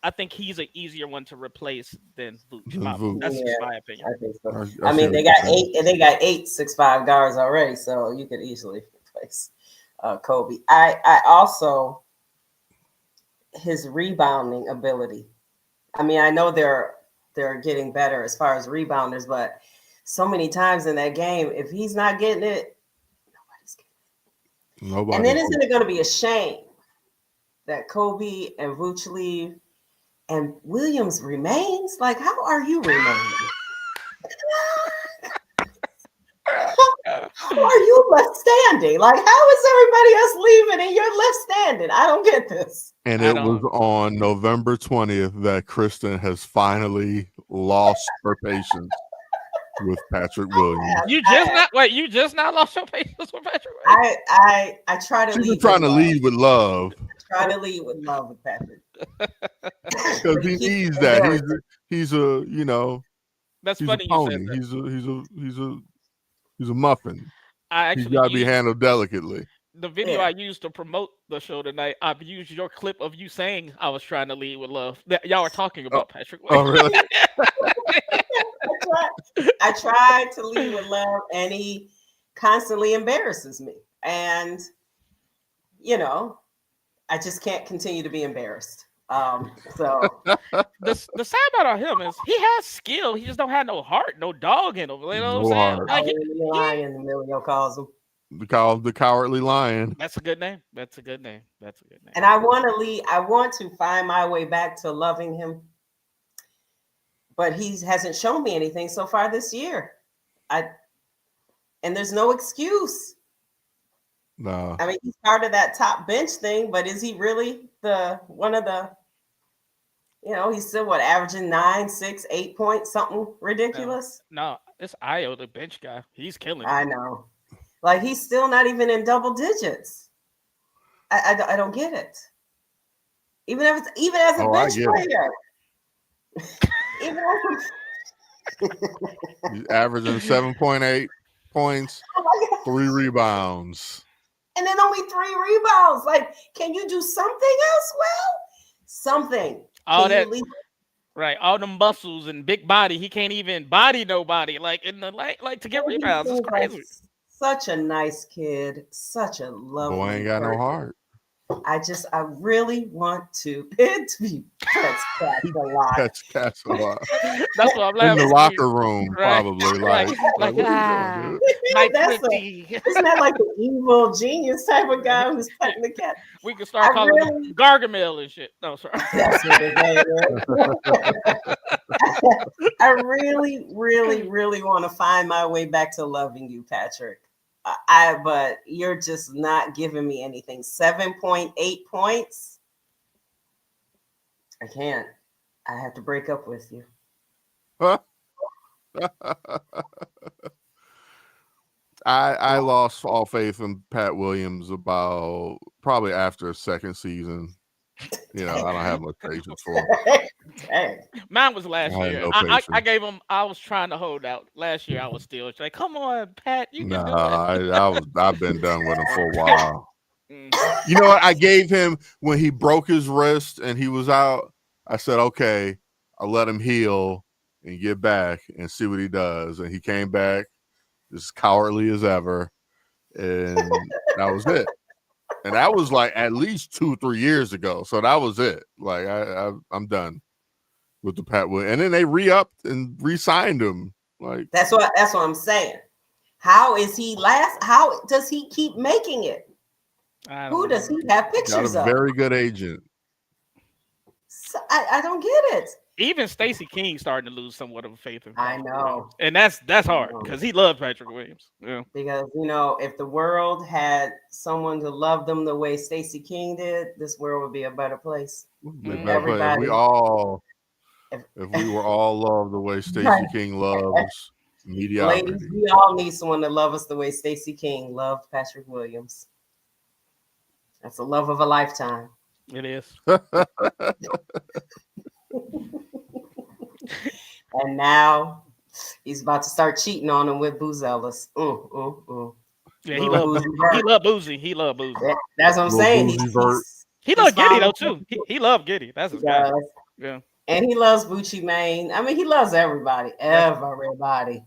Speaker 3: I think he's an easier one to replace than Vooch.
Speaker 1: than
Speaker 3: That's
Speaker 1: Vooch.
Speaker 3: just
Speaker 2: Yeah,
Speaker 3: my opinion.
Speaker 2: I think so.
Speaker 1: I
Speaker 2: I
Speaker 1: see
Speaker 2: mean,
Speaker 1: what you're saying.
Speaker 2: they got 8 6'5" guards already, so you could easily replace Kobe. I also his rebounding ability. I mean, I know they're getting better as far as rebounders, but so many times in that game, if he's not getting it, nobody's getting it. And
Speaker 1: Nobody.
Speaker 2: then isn't it going to be a shame that Kobe and Vooch leave and Williams remains? Like, how are you remaining? How are you left standing? Like, how is everybody else leaving and you're left standing? I don't get this.
Speaker 1: And
Speaker 3: I
Speaker 1: it was
Speaker 3: don't.
Speaker 1: on November 20th that Kristen has finally lost her patience with Patrick Williams.
Speaker 3: You just not lost your patience with Patrick Williams?
Speaker 2: I try to
Speaker 1: She's been
Speaker 2: lead with
Speaker 1: trying to
Speaker 2: love.
Speaker 1: lead with love
Speaker 2: Try to lead with love with Patrick.
Speaker 1: because
Speaker 2: But
Speaker 1: he
Speaker 2: keep
Speaker 1: needs that.
Speaker 2: embarrassing.
Speaker 1: He's a
Speaker 3: That's
Speaker 1: he's a
Speaker 3: funny you said
Speaker 1: pony.
Speaker 3: that.
Speaker 1: He's a muffin.
Speaker 3: I
Speaker 1: He's
Speaker 3: actually
Speaker 1: got to be
Speaker 3: used
Speaker 1: handled delicately.
Speaker 3: the video
Speaker 2: Yeah.
Speaker 3: I used to promote the show tonight. I've used your clip of you saying I was trying to lead with love. That y'all were talking
Speaker 1: Oh,
Speaker 3: about Patrick
Speaker 1: oh
Speaker 3: Williams.
Speaker 1: really?
Speaker 2: I try to lead with love, and he constantly embarrasses me. And you know, I just can't continue to be embarrassed. So
Speaker 3: The sad part about him is he has skill. He just don't have no heart, no dog in him. You know what I'm
Speaker 1: No
Speaker 3: saying?
Speaker 1: heart.
Speaker 3: Like
Speaker 2: Cowardly Lion, Emilio calls him.
Speaker 1: The cowardly lion.
Speaker 3: that's a good name. That's a good name. That's a good name.
Speaker 2: And I want to lead. I want to find my way back to loving him, but he hasn't shown me anything so far this year. And there's no excuse.
Speaker 1: No.
Speaker 2: I mean, he's part of that top bench thing, but is he really the one of the? He's still averaging 9, 6, 8 points, something ridiculous.
Speaker 3: No, it's Io, the bench guy. He's killing it.
Speaker 2: I know. Like he's still not even in double digits. I don't get it. Even as a
Speaker 1: Oh, I
Speaker 2: bench
Speaker 1: get it.
Speaker 2: player. Even as
Speaker 1: He's averaging 7.8 points,
Speaker 2: oh my God.
Speaker 1: 3 rebounds.
Speaker 2: And then only 3 rebounds. Like, can you do something else well? Something.
Speaker 3: All
Speaker 2: Can you
Speaker 3: that
Speaker 2: leave?
Speaker 3: Right, all the muscles and big body. He can't even body nobody. Like in the like to get
Speaker 2: And he
Speaker 3: rebounds. It's
Speaker 2: seems like
Speaker 3: crazy.
Speaker 2: such a nice kid, such a
Speaker 1: Boy
Speaker 2: lovely
Speaker 1: ain't got no
Speaker 2: person.
Speaker 1: heart.
Speaker 2: I really want to be pets cats a lot.
Speaker 1: That's cats a lot.
Speaker 3: That's what I'm
Speaker 1: In the
Speaker 3: laughing at.
Speaker 1: locker room,
Speaker 3: Right,
Speaker 1: probably.
Speaker 3: like
Speaker 1: Like, what are you doing, dude?
Speaker 3: my
Speaker 2: That's a
Speaker 3: pretty.
Speaker 2: isn't that like the evil genius type of guy who's petting the cat?
Speaker 3: We can
Speaker 2: I
Speaker 3: start calling him
Speaker 2: really
Speaker 3: Gargamel and shit. No, sorry.
Speaker 2: that's what his name is. I really, really, really want to find my way back to loving you, Patrick. But you're just not giving me anything. 7.8 points. I can't. I have to break up with you.
Speaker 1: I lost all faith in Pat Williams about probably after a second season. You know, I don't have much patience for him.
Speaker 2: Dang.
Speaker 3: Mine was last
Speaker 1: I had
Speaker 3: year.
Speaker 1: no
Speaker 3: I
Speaker 1: patience.
Speaker 3: gave him. I was trying to hold out. Last year, I was still like, "Come on, Pat, you can do it."
Speaker 1: Nah, I've been done with him for a while.
Speaker 3: Mm.
Speaker 1: You know what? I gave him when he broke his wrist and he was out. I said, okay, I'll let him heal and get back and see what he does. And he came back as cowardly as ever. And that was it. And that was like at least 2-3 years ago. So that was it. Like I'm done with the Pat Williams. And then they re-upped and re-signed him. Like
Speaker 2: That's what I'm saying. How is he last? How does he keep making it?
Speaker 3: I
Speaker 2: Who
Speaker 3: don't
Speaker 2: does
Speaker 3: know.
Speaker 2: he have
Speaker 1: got a
Speaker 2: pictures of?
Speaker 1: very good agent.
Speaker 2: So, I don't get it.
Speaker 3: Even Stacey King starting to lose somewhat of a faith in
Speaker 2: I
Speaker 3: Patrick
Speaker 2: know.
Speaker 3: Williams. And that's hard because he loved Patrick Williams. Yeah.
Speaker 2: Because if the world had someone to love them the way Stacey King did, this world would be a better place.
Speaker 3: Mhm.
Speaker 2: Everybody,
Speaker 1: If we were all loved the way Stacey
Speaker 2: Right.
Speaker 1: King loves
Speaker 2: ladies,
Speaker 1: mediocrity.
Speaker 2: we all need someone to love us the way Stacey King loved Patrick Williams. That's the love of a lifetime.
Speaker 3: It is.
Speaker 2: And now he's about to start cheating on him with Booze Ellis.
Speaker 3: Yeah,
Speaker 2: Little Boozy
Speaker 3: he
Speaker 2: Vert.
Speaker 3: loved Boozy. He loved Boozy.
Speaker 2: That's what I'm
Speaker 1: Little
Speaker 2: saying.
Speaker 1: Boozy Vert.
Speaker 3: He loved Giddy though too. He loved Giddy. That's his guy. Yeah.
Speaker 2: And he loves Bucci Mane. I mean, he loves everybody. Everybody.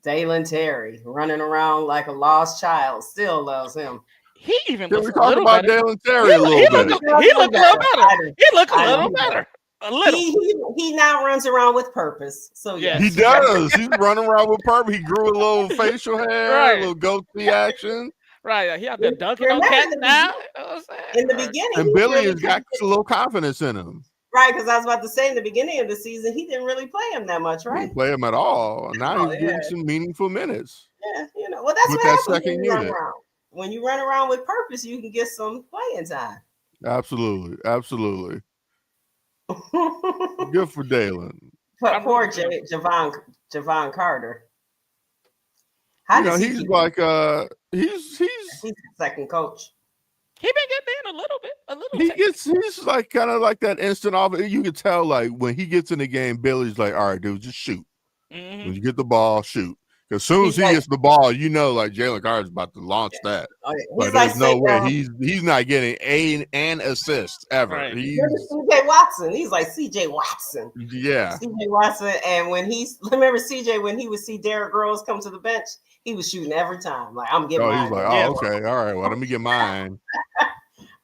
Speaker 2: Dalen Terry running around like a lost child still loves him.
Speaker 3: He even
Speaker 1: Can
Speaker 3: looks
Speaker 1: we
Speaker 3: a
Speaker 1: talk
Speaker 3: little
Speaker 1: about
Speaker 3: better.
Speaker 1: Dalen Terry a little
Speaker 3: He
Speaker 1: bit?
Speaker 3: look a little better. He look a little better. A little.
Speaker 2: He now runs around with purpose. So
Speaker 3: Yeah.
Speaker 1: He does. He's running around with purpose. He grew a little facial hair,
Speaker 3: Right.
Speaker 1: a little goatee action.
Speaker 3: Right. He out there dunking on cats now. You know what I'm saying?
Speaker 2: In the beginning,
Speaker 1: And
Speaker 2: he
Speaker 1: Billy
Speaker 2: really
Speaker 1: has got a little confidence in him.
Speaker 2: right, because I was about to say in the beginning of the season, he didn't really play him that much,
Speaker 1: He
Speaker 2: right?
Speaker 1: didn't play him at all. Now he's getting some meaningful minutes.
Speaker 2: Yeah, well, that's
Speaker 1: with
Speaker 2: what
Speaker 1: that
Speaker 2: happens
Speaker 1: second
Speaker 2: when you run
Speaker 1: unit.
Speaker 2: around. When you run around with purpose, you can get some playing time.
Speaker 1: Absolutely. Good for Dalen.
Speaker 2: But poor Javon Carter. How does he
Speaker 1: he's
Speaker 2: keep
Speaker 1: like he's
Speaker 2: the second coach?
Speaker 3: He been getting in a little.
Speaker 1: he's like kind of like that instant off. You can tell like when he gets in the game, Billy's like, all right, dude, just shoot.
Speaker 3: Mm-hmm.
Speaker 1: When you get the ball, shoot. Because as soon as he gets the ball, like Jalen Carter's about to launch that. But there's no way he's not getting an assist ever.
Speaker 3: Right.
Speaker 1: He's
Speaker 2: CJ Watson. He's like CJ Watson.
Speaker 1: Yeah.
Speaker 2: CJ Watson. And when remember CJ when he would see Derrick Rose come to the bench, he was shooting every time. Like I'm getting mine.
Speaker 1: He's like, okay, all right, well, let me get mine.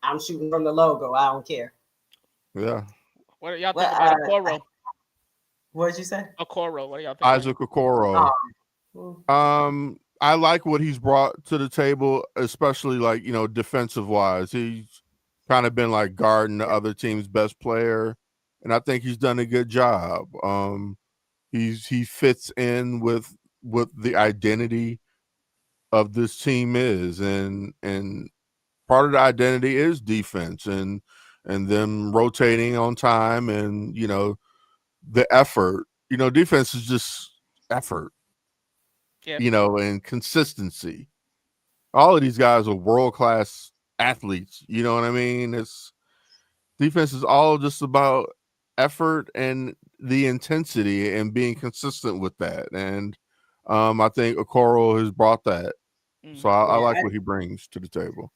Speaker 2: I'm shooting from the logo. I don't care.
Speaker 1: Yeah.
Speaker 3: What do y'all think about Okoro?
Speaker 2: What did you say?
Speaker 3: Okoro. What do y'all think?
Speaker 1: Isaac Okoro. I like what he's brought to the table, especially like, defensive wise. He's kind of been like guarding the other team's best player, and I think he's done a good job. He fits in with the identity of this team is, and part of the identity is defense and them rotating on time and the effort. Defense is just effort.
Speaker 3: Yep.
Speaker 1: And consistency. All of these guys are world-class athletes. You know what I mean? Defense is all just about effort and the intensity and being consistent with that. And I think Okoro has brought that. So I like what he brings to the table.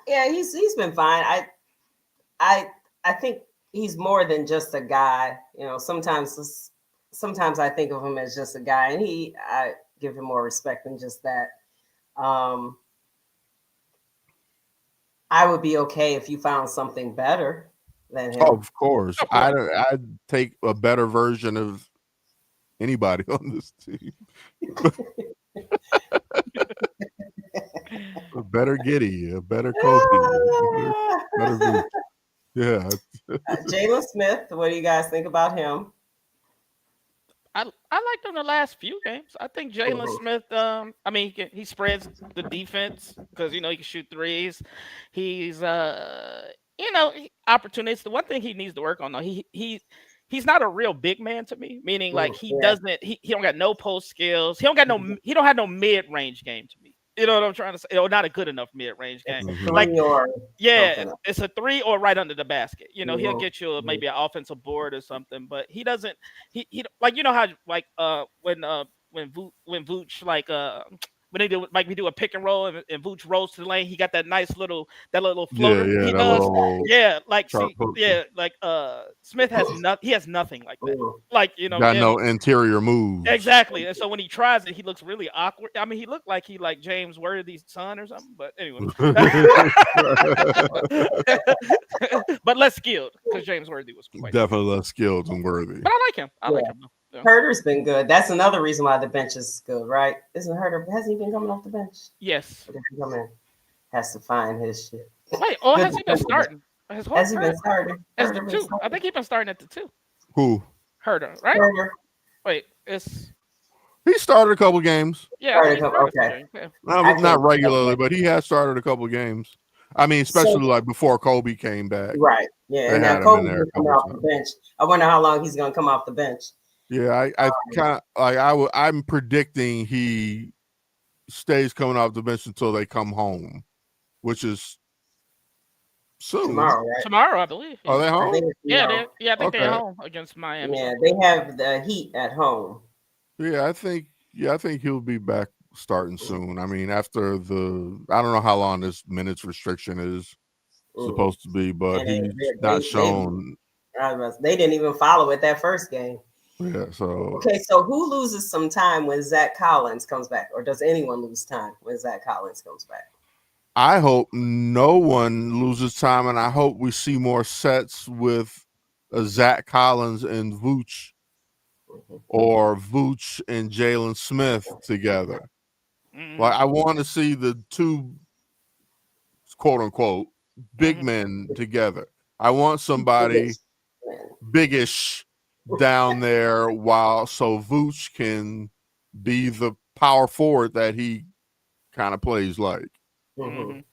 Speaker 2: Yeah, he's been fine. I think he's more than just a guy You know, sometimes I think of him as just a guy, and I give him more respect than just that. Um, I would be okay if you found something better than
Speaker 1: Oh,
Speaker 2: him.
Speaker 1: of course.
Speaker 3: Of course.
Speaker 1: I'd take a better version of anybody on this team. A better Giddy, a better Kobe, better Vooch. Yeah.
Speaker 2: Jalen Smith, what do you guys think about him?
Speaker 3: I liked him the last few games. I think Jalen
Speaker 2: Mhm.
Speaker 3: Smith. I mean, he spreads the defense because he can shoot threes. He's opportunistic. The one thing he needs to work on though, he's not a real big man to me. Meaning like he
Speaker 2: Yeah.
Speaker 3: doesn't he don't got no post skills. He don't have no mid range game to me. You know what I'm trying to say? Or not a good enough mid range game.
Speaker 2: It's a
Speaker 1: Mhm.
Speaker 3: Like
Speaker 2: three or
Speaker 3: yeah,
Speaker 2: something.
Speaker 3: it's a three or right under the basket. He'll
Speaker 2: Mhm.
Speaker 3: get you
Speaker 2: Mhm.
Speaker 3: maybe an offensive board or something, but he doesn't. He like how like when Vooch like when they do like we do a pick and roll and Vooch rolls to the lane, he got that little
Speaker 1: Yeah,
Speaker 3: floater
Speaker 1: yeah,
Speaker 3: he
Speaker 1: that
Speaker 3: does.
Speaker 1: little
Speaker 3: Yeah, like
Speaker 1: sharp
Speaker 3: see,
Speaker 1: hook.
Speaker 3: yeah, like Smith he has nothing like that.
Speaker 2: Mhm.
Speaker 3: Like
Speaker 1: Got
Speaker 3: and
Speaker 1: no interior moves.
Speaker 3: exactly. And so when he tries it, he looks really awkward. I mean, he looked like he like James Worthy's son or something. But anyway, but less skilled because James Worthy was quite skilled.
Speaker 1: Definitely less skilled and worthy.
Speaker 3: But I like him. I
Speaker 2: Yeah.
Speaker 3: like him though. Yeah.
Speaker 2: Herter's been good. That's another reason why the bench is good, right? Isn't Herter? Hasn't he been coming off the bench?
Speaker 3: Yes.
Speaker 2: Or did he come in? Has to find his shit.
Speaker 3: Wait. Oh,
Speaker 2: Good
Speaker 3: has he been
Speaker 2: defender.
Speaker 3: starting? His whole
Speaker 2: Has he been
Speaker 3: career
Speaker 2: starting?
Speaker 3: as the
Speaker 2: Herter been
Speaker 3: two. I
Speaker 2: starting.
Speaker 3: think he's been starting at the two.
Speaker 1: Who?
Speaker 3: Herder, right?
Speaker 2: Herter
Speaker 3: Wait. It's
Speaker 1: He started a couple games.
Speaker 3: yeah. I think
Speaker 2: started.
Speaker 3: he started some
Speaker 2: Okay,
Speaker 3: games. Yeah.
Speaker 2: I
Speaker 1: Not
Speaker 2: can't.
Speaker 1: regularly, but he has started a couple games. I mean,
Speaker 2: So
Speaker 1: especially like before Kobe came back.
Speaker 2: right, yeah.
Speaker 1: They
Speaker 2: And now
Speaker 1: had him in
Speaker 2: Kobe's
Speaker 1: there a
Speaker 2: been coming
Speaker 1: couple
Speaker 2: off the
Speaker 1: times.
Speaker 2: bench. I wonder how long he's gonna come off the bench.
Speaker 1: Yeah, I kind of like I'm predicting he stays coming off the bench until they come home, which is soon.
Speaker 2: Tomorrow, right?
Speaker 3: Tomorrow, I believe.
Speaker 1: Are they
Speaker 2: I
Speaker 1: home?
Speaker 2: think it's tomorrow.
Speaker 3: I think they're
Speaker 1: Okay.
Speaker 3: home against Miami.
Speaker 2: Yeah, they have the Heat at home.
Speaker 1: Yeah, I think he'll be back starting soon. I mean, after I don't know how long this minutes restriction is supposed to be, but
Speaker 2: And
Speaker 1: he's not shown.
Speaker 2: they didn't even follow it that first game.
Speaker 1: Yeah, so
Speaker 2: Okay, so who loses some time when Zach Collins comes back, or does anyone lose time when Zach Collins comes back?
Speaker 1: I hope no one loses time, and I hope we see more sets with Zach Collins and Vooch, or Vooch and Jalen Smith together.
Speaker 3: Mhm.
Speaker 1: Like I want to see the two quote unquote big
Speaker 3: Mhm.
Speaker 1: men together. I want somebody biggish down there while so Vooch can be the power forward that he kind of plays like.
Speaker 3: Mhm.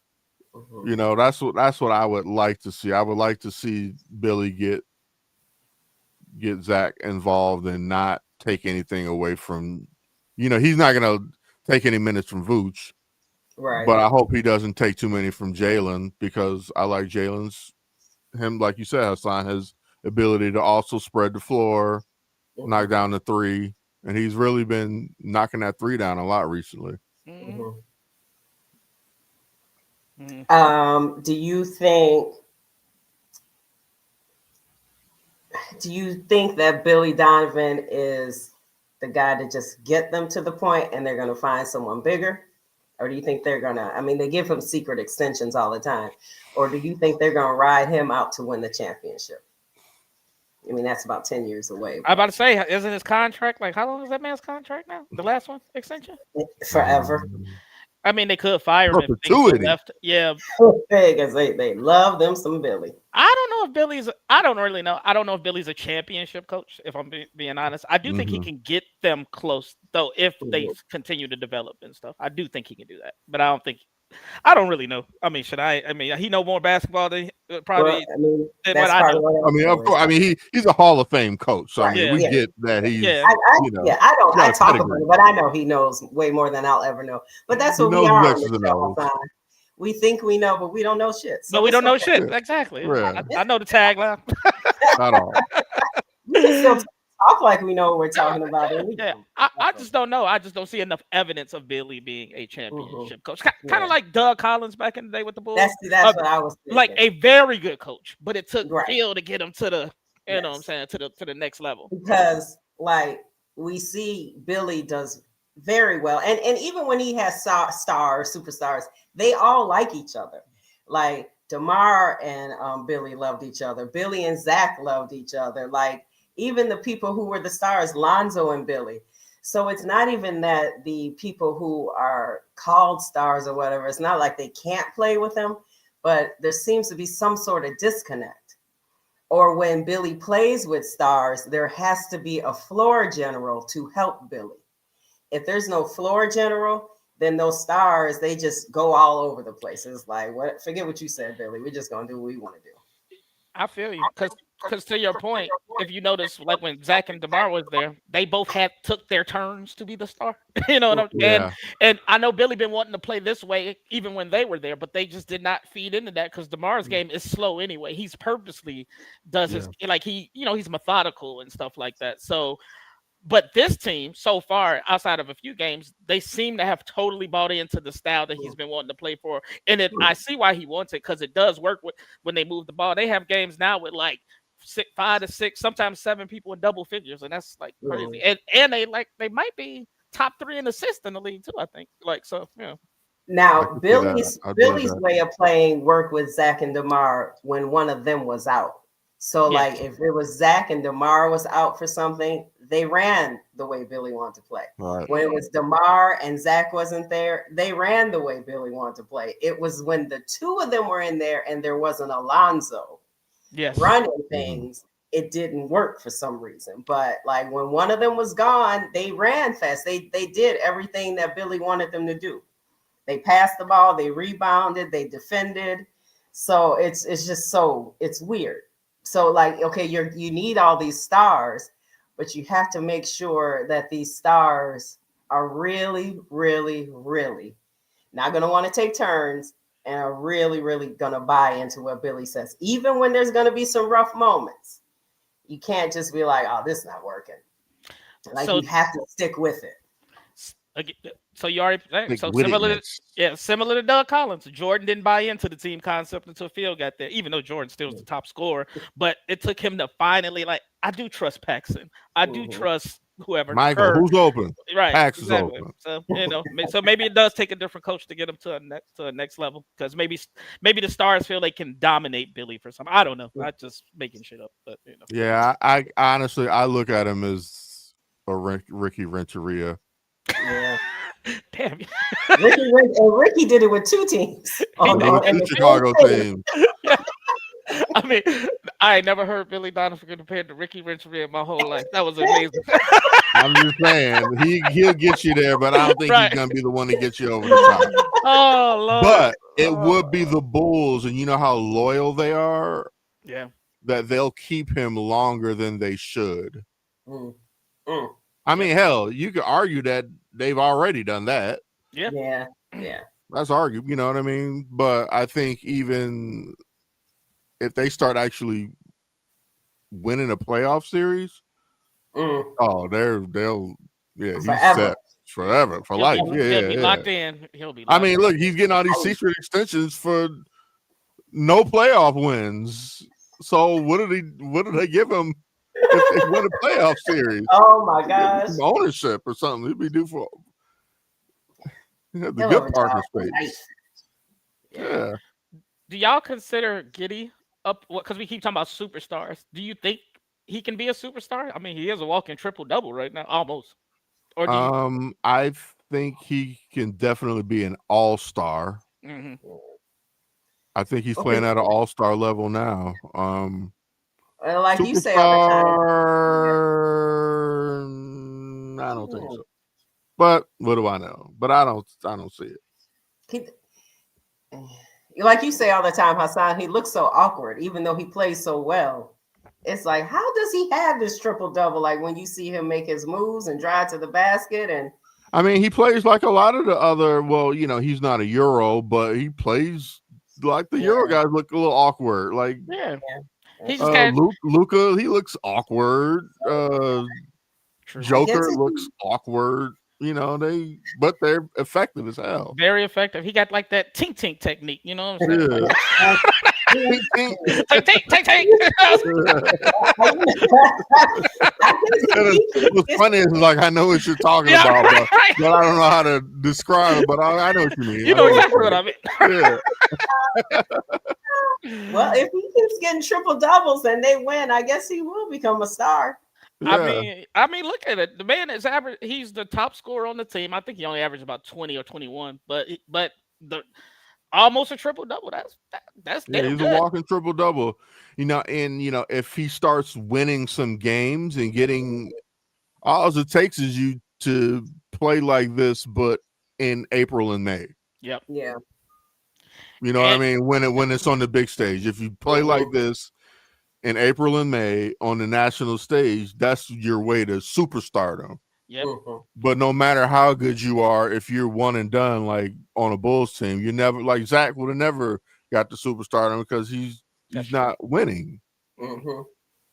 Speaker 1: You know, that's what I would like to see. I would like to see Billy get Zach involved and not take anything away from, he's not gonna take any minutes from Vooch.
Speaker 2: Right.
Speaker 1: But I hope he doesn't take too many from Jalen, because I like him, like you said, Hassahn, his ability to also spread the floor, knock down the three, and he's really been knocking that three down a lot recently.
Speaker 3: Mhm. Mhm.
Speaker 2: Do you think that Billy Donovan is the guy to just get them to the point and they're going to find someone bigger? Or do you think they're going to, I mean, they give him secret extensions all the time. Or do you think they're going to ride him out to win the championship? I mean, that's about 10 years away.
Speaker 3: I'm about to say, isn't his contract like how long is that man's contract now? The last one extension?
Speaker 2: Forever.
Speaker 3: I mean, they could fire him if things
Speaker 1: Perpetuity.
Speaker 3: left. Yeah,
Speaker 2: Because they love them some Billy.
Speaker 3: I don't know if Billy's. I don't really know. I don't know if Billy's a championship coach. If I'm being honest, I do think he can get them close though if they continue to develop and stuff. I do think he can do that, but I don't think. I don't really know. I mean, should I? I mean, he know more basketball than probably
Speaker 2: Well, I mean,
Speaker 3: than
Speaker 2: that's
Speaker 3: what I
Speaker 2: part
Speaker 3: know.
Speaker 2: of what
Speaker 1: I mean, of course, I mean he's a Hall of Fame coach. So I mean, we get that he's
Speaker 3: Yeah.
Speaker 2: I don't.
Speaker 1: got
Speaker 2: I
Speaker 1: a
Speaker 2: talk
Speaker 1: pedigree.
Speaker 2: about it, but I know he knows way more than I'll ever know. But that's
Speaker 1: He
Speaker 2: what we
Speaker 1: knows
Speaker 2: are
Speaker 1: the
Speaker 2: on the
Speaker 1: X's and
Speaker 2: show.
Speaker 1: O's.
Speaker 2: We think we know, but we don't know shit. So
Speaker 3: But we
Speaker 2: it's
Speaker 3: don't know
Speaker 2: okay.
Speaker 3: shit.
Speaker 1: Yeah.
Speaker 3: Exactly.
Speaker 1: Yeah.
Speaker 3: I know the tagline.
Speaker 1: Not all.
Speaker 2: We can still talk like we know what we're talking about.
Speaker 3: Yeah, I just don't know. I just don't see enough evidence of Billy being a championship coach. Kind of like Doug Collins back in the day with the Bulls.
Speaker 2: That's what I was thinking.
Speaker 3: Like a very good coach, but it took
Speaker 2: Right.
Speaker 3: Phil to get him to the You know what I'm
Speaker 2: Yes.
Speaker 3: saying, to the next level.
Speaker 2: Because like we see Billy does very well, and even when he has stars, superstars, they all like each other. Like Damar and Billy loved each other. Billy and Zach loved each other. Like even the people who were the stars, Lonzo and Billy. So it's not even that the people who are called stars or whatever, it's not like they can't play with them, but there seems to be some sort of disconnect. Or when Billy plays with stars, there has to be a floor general to help Billy. If there's no floor general, then those stars, they just go all over the place. It's like, what? Forget what you said, Billy. We're just gonna do what we want to do.
Speaker 3: I feel you, because to your point, if you notice, like when Zach and Demar was there, they both had took their turns to be the star. You know what I'm
Speaker 1: Yeah.
Speaker 3: and I know Billy been wanting to play this way even when they were there, but they just did not feed into that because Demar's game is slow anyway. He's purposely does his
Speaker 1: Yeah.
Speaker 3: like he's methodical and stuff like that. So but this team so far, outside of a few games, they seem to have totally bought into the style that he's been wanting to play for. And I see why he wants it because it does work with when they move the ball. They have games now with like 5 to 6, sometimes 7 people in double figures, and that's like crazy. And they might be top 3 in assists in the league too. I think like so. Yeah.
Speaker 1: I
Speaker 2: Now,
Speaker 1: could see that. I believe
Speaker 2: Billy's
Speaker 1: that.
Speaker 2: way of playing worked with Zach and Demar when one of them was out. So, like,
Speaker 3: Yes.
Speaker 2: if it was Zach and Demar was out for something, they ran the way Billy wanted to play.
Speaker 1: Right.
Speaker 2: When it was Demar and Zach wasn't there, they ran the way Billy wanted to play. It was when the two of them were in there and there wasn't Alonzo
Speaker 3: Yes.
Speaker 2: running
Speaker 1: Mm-hmm.
Speaker 2: things, it didn't work for some reason. But like when one of them was gone, they ran fast. They did everything that Billy wanted them to do. They passed the ball, they rebounded, they defended. So it's just so it's weird. So like okay, you need all these stars, but you have to make sure that these stars are really, really, really not going to want to take turns and are really, really going to buy into what Billy says. Even when there's going to be some rough moments, you can't just be like, oh, this is not working. Like
Speaker 3: So
Speaker 2: you have to stick with it.
Speaker 3: So you already
Speaker 1: Like
Speaker 3: so
Speaker 1: wittedness.
Speaker 3: similar to Doug Collins. Jordan didn't buy into the team concept until Phil got there, even though Jordan still was the top scorer. But it took him to finally like, I do trust Paxson. I do
Speaker 2: Mhm.
Speaker 3: trust whoever
Speaker 1: Michael,
Speaker 3: Kerr.
Speaker 1: who's open?
Speaker 3: Right,
Speaker 1: Pax is
Speaker 3: exactly.
Speaker 1: open.
Speaker 3: So so maybe it does take a different coach to get him to a next level because maybe the stars feel they can dominate Billy for some. I don't know. I'm just making shit up, but
Speaker 1: Yeah, I honestly I look at him as a Ricky Renteria.
Speaker 2: Yeah.
Speaker 3: Damn.
Speaker 2: Ricky did it with two teams
Speaker 3: He
Speaker 2: on,
Speaker 3: did.
Speaker 1: With
Speaker 2: on in
Speaker 1: two
Speaker 2: the
Speaker 1: Chicago
Speaker 2: same city.
Speaker 1: teams.
Speaker 3: Yeah. I mean, I ain't never heard Billy Donovan compared to Ricky Renteria in my whole life. That was amazing.
Speaker 1: I'm just saying he'll get you there, but I don't think he's
Speaker 3: Right.
Speaker 1: gonna be the one to get you over the top.
Speaker 3: Oh Lord.
Speaker 1: But it would be the Bulls, and you know how loyal they are,
Speaker 3: Yeah.
Speaker 1: that they'll keep him longer than they should.
Speaker 2: Mm, mm.
Speaker 1: I mean, hell, you could argue that they've already done that.
Speaker 3: Yeah.
Speaker 2: Yeah, yeah.
Speaker 1: That's argued, you know what I mean? But I think even if they start actually winning a playoff series,
Speaker 2: Mm.
Speaker 1: oh, he's
Speaker 2: Forever.
Speaker 1: set forever for life. Yeah,
Speaker 3: He'll
Speaker 1: yeah,
Speaker 3: be
Speaker 1: yeah.
Speaker 3: locked in. He'll be
Speaker 1: I
Speaker 3: locked
Speaker 1: mean,
Speaker 3: in.
Speaker 1: look, he's getting all these secret extensions for no playoff wins. So what do they give him if they win a playoff series?
Speaker 2: Oh my
Speaker 1: They give him
Speaker 2: gosh.
Speaker 1: some ownership or something. He'd be due for the
Speaker 2: He'll
Speaker 1: good
Speaker 2: have a
Speaker 1: partner
Speaker 2: job for
Speaker 1: space.
Speaker 2: life.
Speaker 1: Yeah.
Speaker 3: Do y'all consider Giddy up? Because we keep talking about superstars. Do you think he can be a superstar? I mean, he is a walking triple double right now, almost. Or do you?
Speaker 1: I think he can definitely be an all-star.
Speaker 3: Mm-hmm.
Speaker 1: I think he's
Speaker 2: Okay.
Speaker 1: playing at an all-star level now.
Speaker 2: Like you say all the time.
Speaker 1: Superstar, I don't think so. But what do I know? But I don't see it.
Speaker 2: Like you say all the time, Hassahn, he looks so awkward, even though he plays so well. It's like, how does he have this triple double? Like when you see him make his moves and drive to the basket, and
Speaker 1: I mean, he plays like a lot of the other. Well, he's not a Euro, but he plays like the Euro guys look a little awkward. Like
Speaker 3: Yeah. He just got
Speaker 1: Luca, he looks awkward.
Speaker 3: true.
Speaker 1: Joker looks awkward. But they're effective as hell.
Speaker 3: Very effective. He got like that tink tink technique. You know what I'm saying?
Speaker 1: Yeah. Tink, tink.
Speaker 3: Take.
Speaker 2: I guess if he
Speaker 1: What's
Speaker 2: gets,
Speaker 1: funny is like I know what you're talking
Speaker 3: Yeah,
Speaker 1: about,
Speaker 3: right.
Speaker 1: but I don't know how to describe it. But I know what you mean.
Speaker 3: You
Speaker 1: I
Speaker 3: know
Speaker 1: know what
Speaker 3: exactly what I mean.
Speaker 1: you
Speaker 2: well, if he keeps getting triple doubles and they win, I guess he will become a star.
Speaker 1: mean. Yeah.
Speaker 3: I mean, look at it. The man is average. He's the top scorer on the team. I think he only averaged about 20 or 21, but the almost a triple double. That's
Speaker 1: Yeah,
Speaker 3: damn
Speaker 1: he's a
Speaker 3: good.
Speaker 1: walking triple double. And if he starts winning some games and getting all it takes is you to play like this, but in April and May.
Speaker 3: Yep.
Speaker 2: Yeah.
Speaker 1: You know what I
Speaker 3: And
Speaker 1: mean? When it's on the big stage. If you play like this in April and May on the national stage, that's your way to superstardom.
Speaker 3: yep.
Speaker 1: But no matter how good you are, if you're one and done, like on a Bulls team, you never like Zach would have never got the superstardom because he's
Speaker 3: That's true.
Speaker 1: not winning.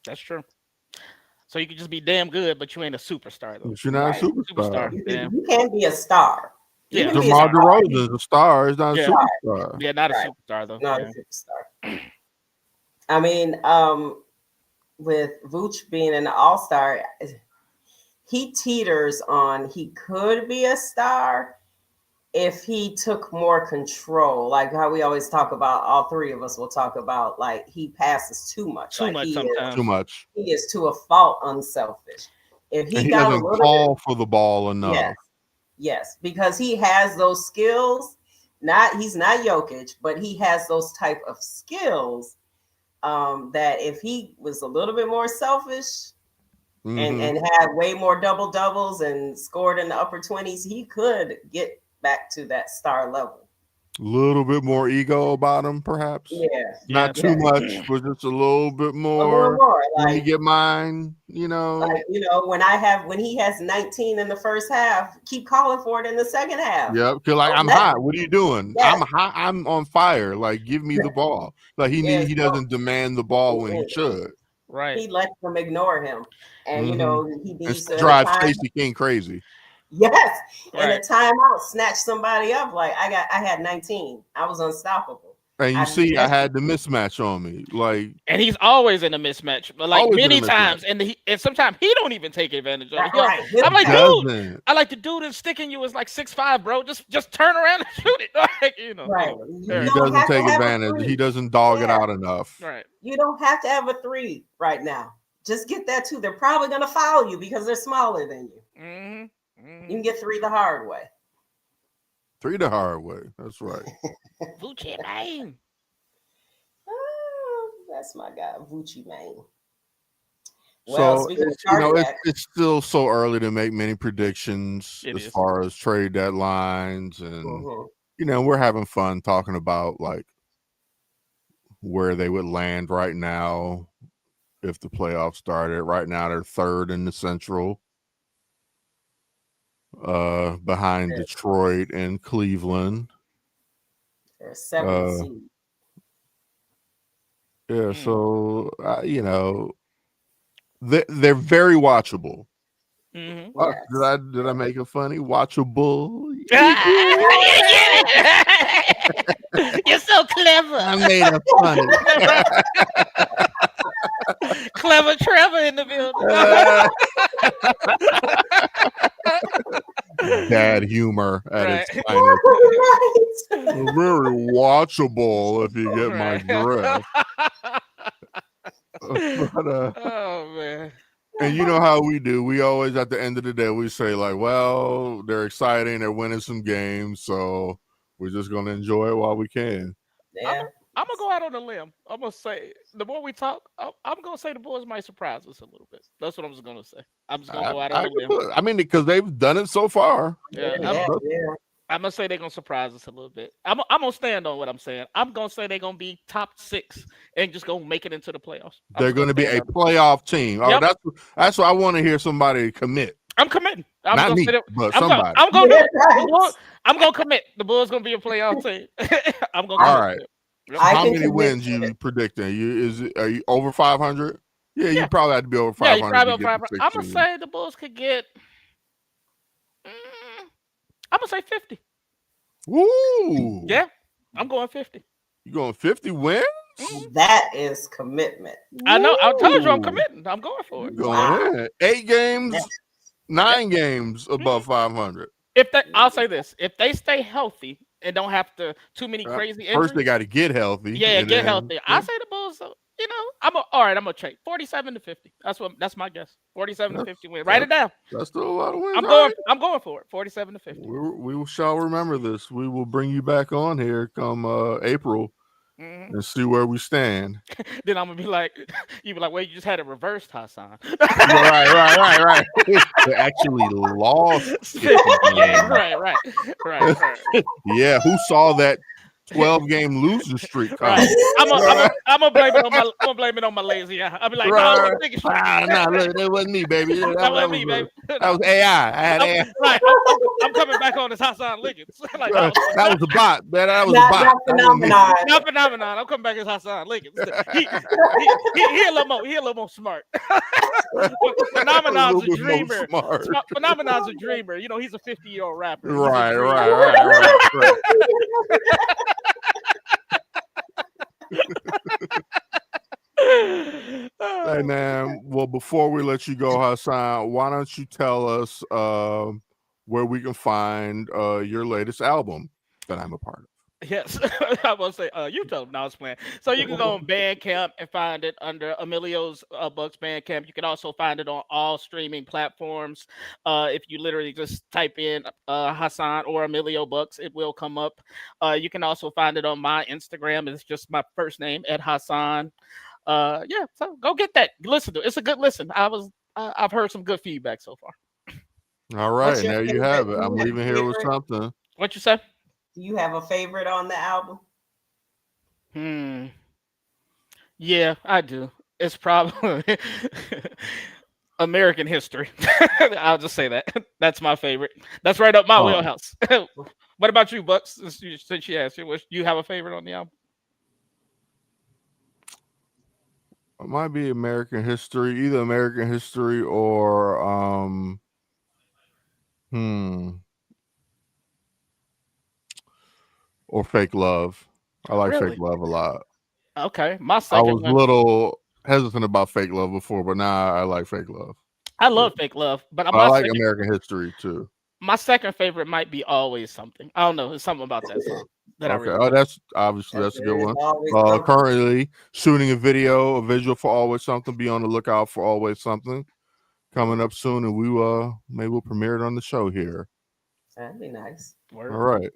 Speaker 3: That's true. So you can just be damn good, but you ain't a superstar though.
Speaker 1: But you're not
Speaker 2: Right.
Speaker 1: a superstar.
Speaker 3: Damn.
Speaker 2: You can be a star. You
Speaker 3: Yeah.
Speaker 2: can be a
Speaker 1: DeMar
Speaker 2: star.
Speaker 1: DeRozan's a star. He's not
Speaker 3: Yeah.
Speaker 1: a superstar.
Speaker 3: Yeah, not a
Speaker 2: Right.
Speaker 3: superstar though.
Speaker 2: Not
Speaker 3: Yeah.
Speaker 2: a superstar. I mean, with Vooch being an all-star, he teeters on he could be a star if he took more control. Like how we always talk about, all three of us will talk about, like he passes too much.
Speaker 3: Too
Speaker 2: Like
Speaker 3: much
Speaker 2: he
Speaker 3: sometimes.
Speaker 1: Too much.
Speaker 2: is to a fault unselfish. If
Speaker 1: And he
Speaker 2: got a
Speaker 1: doesn't
Speaker 2: little
Speaker 1: call for the ball
Speaker 2: bit,
Speaker 1: enough.
Speaker 2: yes, because he has those skills. He's not Jokic, but he has those type of skills that if he was a little bit more selfish and had way more double doubles and scored in the upper 20s, he could get back to that star level.
Speaker 1: A little bit more ego about him, perhaps.
Speaker 2: Yeah.
Speaker 1: Not too much, but just a little bit
Speaker 2: A
Speaker 1: more.
Speaker 2: little more.
Speaker 1: Let me
Speaker 2: Like,
Speaker 1: get mine,
Speaker 2: like, when he has 19 in the first half, keep calling for it in the second half.
Speaker 1: Yep. Because like I'm hot. What are you doing?
Speaker 2: Yes.
Speaker 1: I'm hot. I'm on fire. Like give me the ball. Like he doesn't demand the ball when he should.
Speaker 3: Right.
Speaker 2: He lets them ignore him. And he needs to
Speaker 1: drive Stacey King crazy.
Speaker 2: Yes.
Speaker 3: Right.
Speaker 2: And a timeout, snatch somebody up. Like I had 19. I was unstoppable.
Speaker 1: And you see, I had the mismatch on me. Like,
Speaker 3: and he's always in a mismatch, but like
Speaker 1: Always in a
Speaker 3: many
Speaker 1: mismatch.
Speaker 3: times, and sometimes he don't even take advantage of it.
Speaker 2: Right.
Speaker 3: I'm like,
Speaker 1: doesn't.
Speaker 3: dude, I like the dude that's sticking you is like 6'5", bro. Just turn around and shoot it. Like,
Speaker 2: Right.
Speaker 3: anyway.
Speaker 1: He
Speaker 2: You don't
Speaker 1: doesn't
Speaker 2: have to
Speaker 1: take
Speaker 2: have a
Speaker 1: advantage.
Speaker 2: three.
Speaker 1: He doesn't dog it
Speaker 2: Yeah.
Speaker 1: out enough.
Speaker 3: Right.
Speaker 2: You don't have to have a 3 right now. Just get that 2. They're probably gonna foul you because they're smaller than you. You can get 3 the hard way.
Speaker 1: 3 the hard way. That's right.
Speaker 3: Gucci man.
Speaker 2: Oh, that's my guy, Vucci Mane. Well,
Speaker 1: So
Speaker 2: speaking of
Speaker 1: it's still so early to make many predictions
Speaker 3: It
Speaker 1: as
Speaker 3: is.
Speaker 1: far as trade deadlines, and we're having fun talking about like where they would land right now if the playoffs started. Right now, they're third in the Central, behind Detroit and Cleveland.
Speaker 2: They're 7th seed.
Speaker 1: Yeah, so they're very watchable.
Speaker 3: Mm-hmm.
Speaker 2: Yes.
Speaker 1: Did I make it funny? Watchable.
Speaker 3: You're so clever.
Speaker 1: I made it funny.
Speaker 3: Clever Trevor in the building.
Speaker 1: Bad humor at its
Speaker 3: Right.
Speaker 1: finest.
Speaker 2: Right.
Speaker 1: Very watchable, if you get my drift. But,
Speaker 3: oh man.
Speaker 1: and you know how we do. We always, at the end of the day, we say like, well, they're exciting. They're winning some games. So we're just going to enjoy it while we can.
Speaker 2: Yeah.
Speaker 3: I'm going to go out on a limb. I'm going to say, the more we talk, I'm going to say the Bulls might surprise us a little bit. That's what I'm just going to say. I'm just going to go out on a limb.
Speaker 1: I mean, because they've done it so far.
Speaker 3: Yeah. I'm going to say they're going to surprise us a little bit. I'm going to stand on what I'm saying. I'm going to say they're going to be top 6 and just going to make it into the playoffs.
Speaker 1: They're going to be a playoff team.
Speaker 3: Yep.
Speaker 1: Oh, that's what I want to hear somebody commit.
Speaker 3: I'm committing.
Speaker 1: Not me, but somebody.
Speaker 3: I'm going to do it. I'm going to commit. The Bulls going to be a playoff team. I'm going to
Speaker 1: All right.
Speaker 3: Yep.
Speaker 1: How many wins you predicting? Are you over 500? Yeah, you probably have to be over 500.
Speaker 3: Yeah, you probably over 500. I'm going to say the Bulls could get, I'm going to say 50.
Speaker 1: Woo!
Speaker 3: Yeah, I'm going 50.
Speaker 1: You going 50 wins?
Speaker 3: Mhm.
Speaker 2: That is commitment.
Speaker 3: I know. I told you I'm
Speaker 1: Woo!
Speaker 3: committing. I'm going for it.
Speaker 2: Wow.
Speaker 1: Going in 8 games,
Speaker 3: Yeah.
Speaker 1: 9 games above 500.
Speaker 3: If they, I'll say this: if they stay healthy and don't have to too many
Speaker 1: Uh,
Speaker 3: crazy
Speaker 1: First, they
Speaker 3: injuries,
Speaker 1: got to get healthy,
Speaker 3: yeah,
Speaker 1: and
Speaker 3: get
Speaker 1: then
Speaker 3: healthy. I say the Bulls. All right. I'm gonna trade 47-50. That's my guess. 47 to
Speaker 1: that's
Speaker 3: 50 win. Write
Speaker 1: that's
Speaker 3: it down.
Speaker 1: that's still a lot of wins.
Speaker 3: I'm
Speaker 1: All
Speaker 3: going.
Speaker 1: right,
Speaker 3: I'm going for it. 47-50.
Speaker 1: we shall remember this. We will bring you back on here come April
Speaker 3: Hmm.
Speaker 1: and see where we stand.
Speaker 3: Then I'm gonna be like, you be like, well, you just had it reversed, Hassahn.
Speaker 1: Right. They actually lost 50 games.
Speaker 3: Right.
Speaker 1: Yeah, who saw that 12-game losing streak
Speaker 3: Right.
Speaker 1: coming?
Speaker 3: I'm
Speaker 1: Right,
Speaker 3: gonna blame it on my lazy eye. I'll be like, no, it was
Speaker 1: right.
Speaker 3: a big streak.
Speaker 1: Nah, look, that wasn't me, baby. That,
Speaker 3: That
Speaker 1: that
Speaker 3: wasn't
Speaker 1: was
Speaker 3: me, baby.
Speaker 1: that
Speaker 3: No.
Speaker 1: was AI. I had
Speaker 3: I'm,
Speaker 1: AI.
Speaker 3: right. I'm coming back on as Hassahn Liggins. Like, no,
Speaker 1: That was a bot, man. That was a
Speaker 2: Not
Speaker 1: bot. That wasn't me.
Speaker 2: phenomenon.
Speaker 3: not phenomenon. I'm coming back as Hassahn Liggins. He a little more. He a little more smart.
Speaker 1: A little
Speaker 3: Phenomenon's a
Speaker 1: bit more
Speaker 3: dreamer.
Speaker 1: smart.
Speaker 3: Phenomenon's a dreamer. He's a 50-year-old rapper. He's a
Speaker 1: Right,
Speaker 3: dreamer.
Speaker 1: right. Hey man, well before we let you go, Hassahn, why don't you tell us where we can find your latest album that I'm a part of?
Speaker 3: Yes, I will say. You tell them. No, I was playing. So you can go on Bandcamp and find it under Emilio's Bucks Bandcamp. You can also find it on all streaming platforms. If you literally just type in Hassahn or Emilio Bucks, it will come up. You can also find it on my Instagram. It's just my first name at Hassahn. Yeah, so go get that. Listen to it. It's a good listen. I've heard some good feedback so far.
Speaker 1: All right,
Speaker 2: What's
Speaker 1: and
Speaker 2: your
Speaker 1: there you
Speaker 2: favorite?
Speaker 1: have it.
Speaker 2: Do
Speaker 1: I'm
Speaker 2: you have
Speaker 1: leaving
Speaker 2: a
Speaker 1: here with
Speaker 2: favorite?
Speaker 1: something.
Speaker 3: What you say?
Speaker 2: Do you have a favorite on the album?
Speaker 3: Hmm. Yeah, I do. It's probably American history. I'll just say that. That's my favorite. That's right up my
Speaker 1: Oh,
Speaker 3: wheelhouse. What about you, Bucks? Since you asked, you have a favorite on the album?
Speaker 1: it might be American history, either American history or hmm or fake love. I like fake
Speaker 3: Really?
Speaker 1: love a lot.
Speaker 3: Okay. My
Speaker 1: I
Speaker 3: second
Speaker 1: was a
Speaker 3: one.
Speaker 1: little hesitant about fake love before, but now I like fake love.
Speaker 3: I
Speaker 1: Yeah.
Speaker 3: love Fake Love, but
Speaker 1: I like American history too.
Speaker 3: my second favorite might be Always Something. I don't know. There's something about that song that I
Speaker 1: Okay.
Speaker 3: really
Speaker 1: Oh,
Speaker 3: like.
Speaker 1: that's obviously
Speaker 2: That's
Speaker 1: that's a good
Speaker 2: there's
Speaker 1: one.
Speaker 2: always something.
Speaker 1: Currently shooting a visual for Always Something. Be on the lookout for Always Something coming up soon, and maybe we'll premiere it on the show here.
Speaker 2: That'd be nice.
Speaker 1: All
Speaker 3: Word.
Speaker 1: right.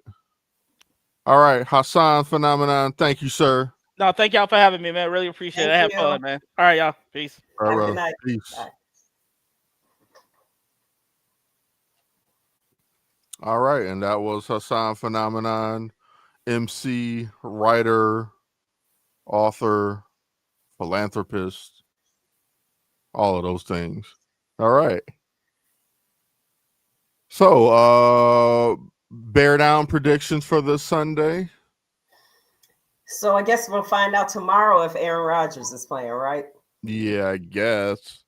Speaker 1: All right. Hassahn Phenomenon. Thank you, sir.
Speaker 3: No, thank y'all for having me, man. Really appreciate it.
Speaker 2: Thank
Speaker 3: I had
Speaker 2: you.
Speaker 3: fun, man. All right, y'all. Peace.
Speaker 1: All
Speaker 2: Have a
Speaker 1: right.
Speaker 2: good night.
Speaker 1: Peace.
Speaker 2: Bye.
Speaker 1: All right. And that was Hassahn Phenomenon, MC, writer, author, philanthropist, all of those things. All right. So, bear down predictions for this Sunday.
Speaker 2: So I guess we'll find out tomorrow if Aaron Rodgers is playing, right?
Speaker 1: Yeah, I guess.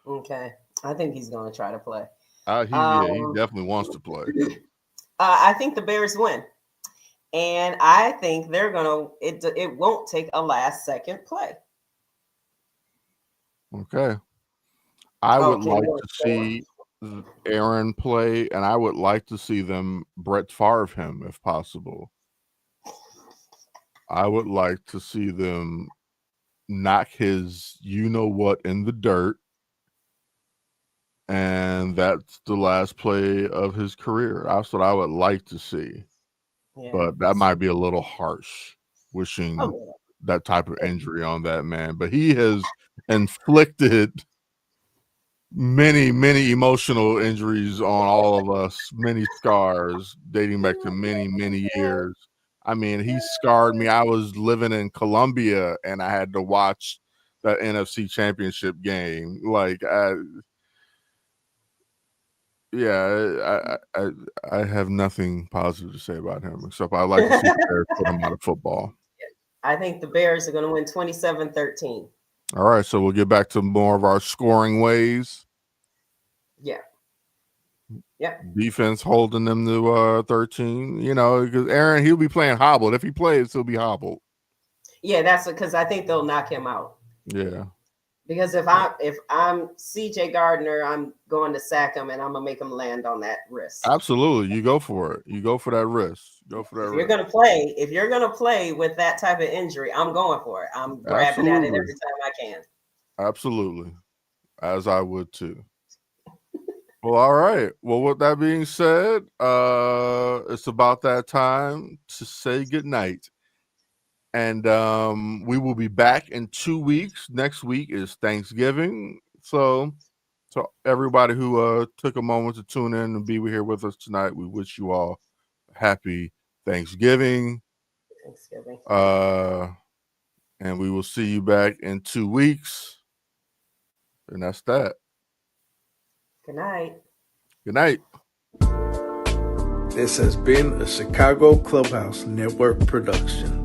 Speaker 2: Okay. I think he's going to try to play.
Speaker 1: He
Speaker 2: Um,
Speaker 1: definitely wants to play.
Speaker 2: I think the Bears win. And I think they're going to, it won't take a last second play.
Speaker 1: Okay. I would
Speaker 2: Okay.
Speaker 1: like to see Aaron play, and I would like to see them Brett Favre him if possible. I would like to see them knock his what in the dirt, and that's the last play of his career. That's what I would like to see.
Speaker 2: Yeah.
Speaker 1: But that might be a little harsh, wishing
Speaker 2: Oh,
Speaker 1: that type of injury on that man. But he has inflicted many emotional injuries on all of us, many scars dating back to many years. I mean, he scarred me. I was living in Colombia and I had to watch that NFC championship game. I have nothing positive to say about him except I like to see the Bears put him out of football.
Speaker 2: I think the Bears are going to win 27-13.
Speaker 1: All right, so we'll get back to more of our scoring ways.
Speaker 2: Yeah. Yep.
Speaker 1: Defense holding them to 13, because Aaron, he'll be playing hobbled. If he plays, he'll be hobbled.
Speaker 2: Yeah, that's because I think they'll knock him out.
Speaker 1: Yeah.
Speaker 2: Because if I'm CJ Gardner, I'm going to sack him and I'm gonna make him land on that wrist.
Speaker 1: Absolutely. You go for it. You go for that risk. Go for that
Speaker 2: If you're
Speaker 1: risk.
Speaker 2: gonna play with that type of injury, I'm going for it. I'm grabbing at it
Speaker 1: Absolutely.
Speaker 2: every time I can.
Speaker 1: Absolutely. As I would too. Well, all right. Well, with that being said, it's about that time to say goodnight. And we will be back in 2 weeks. Next week is Thanksgiving. So to everybody who took a moment to tune in and be here with us tonight, we wish you all happy Thanksgiving.
Speaker 2: Thanksgiving.
Speaker 1: And we will see you back in 2 weeks. And that's that.
Speaker 2: Good night.
Speaker 1: Good night.
Speaker 4: This has been a Chicago Clubhouse Network production.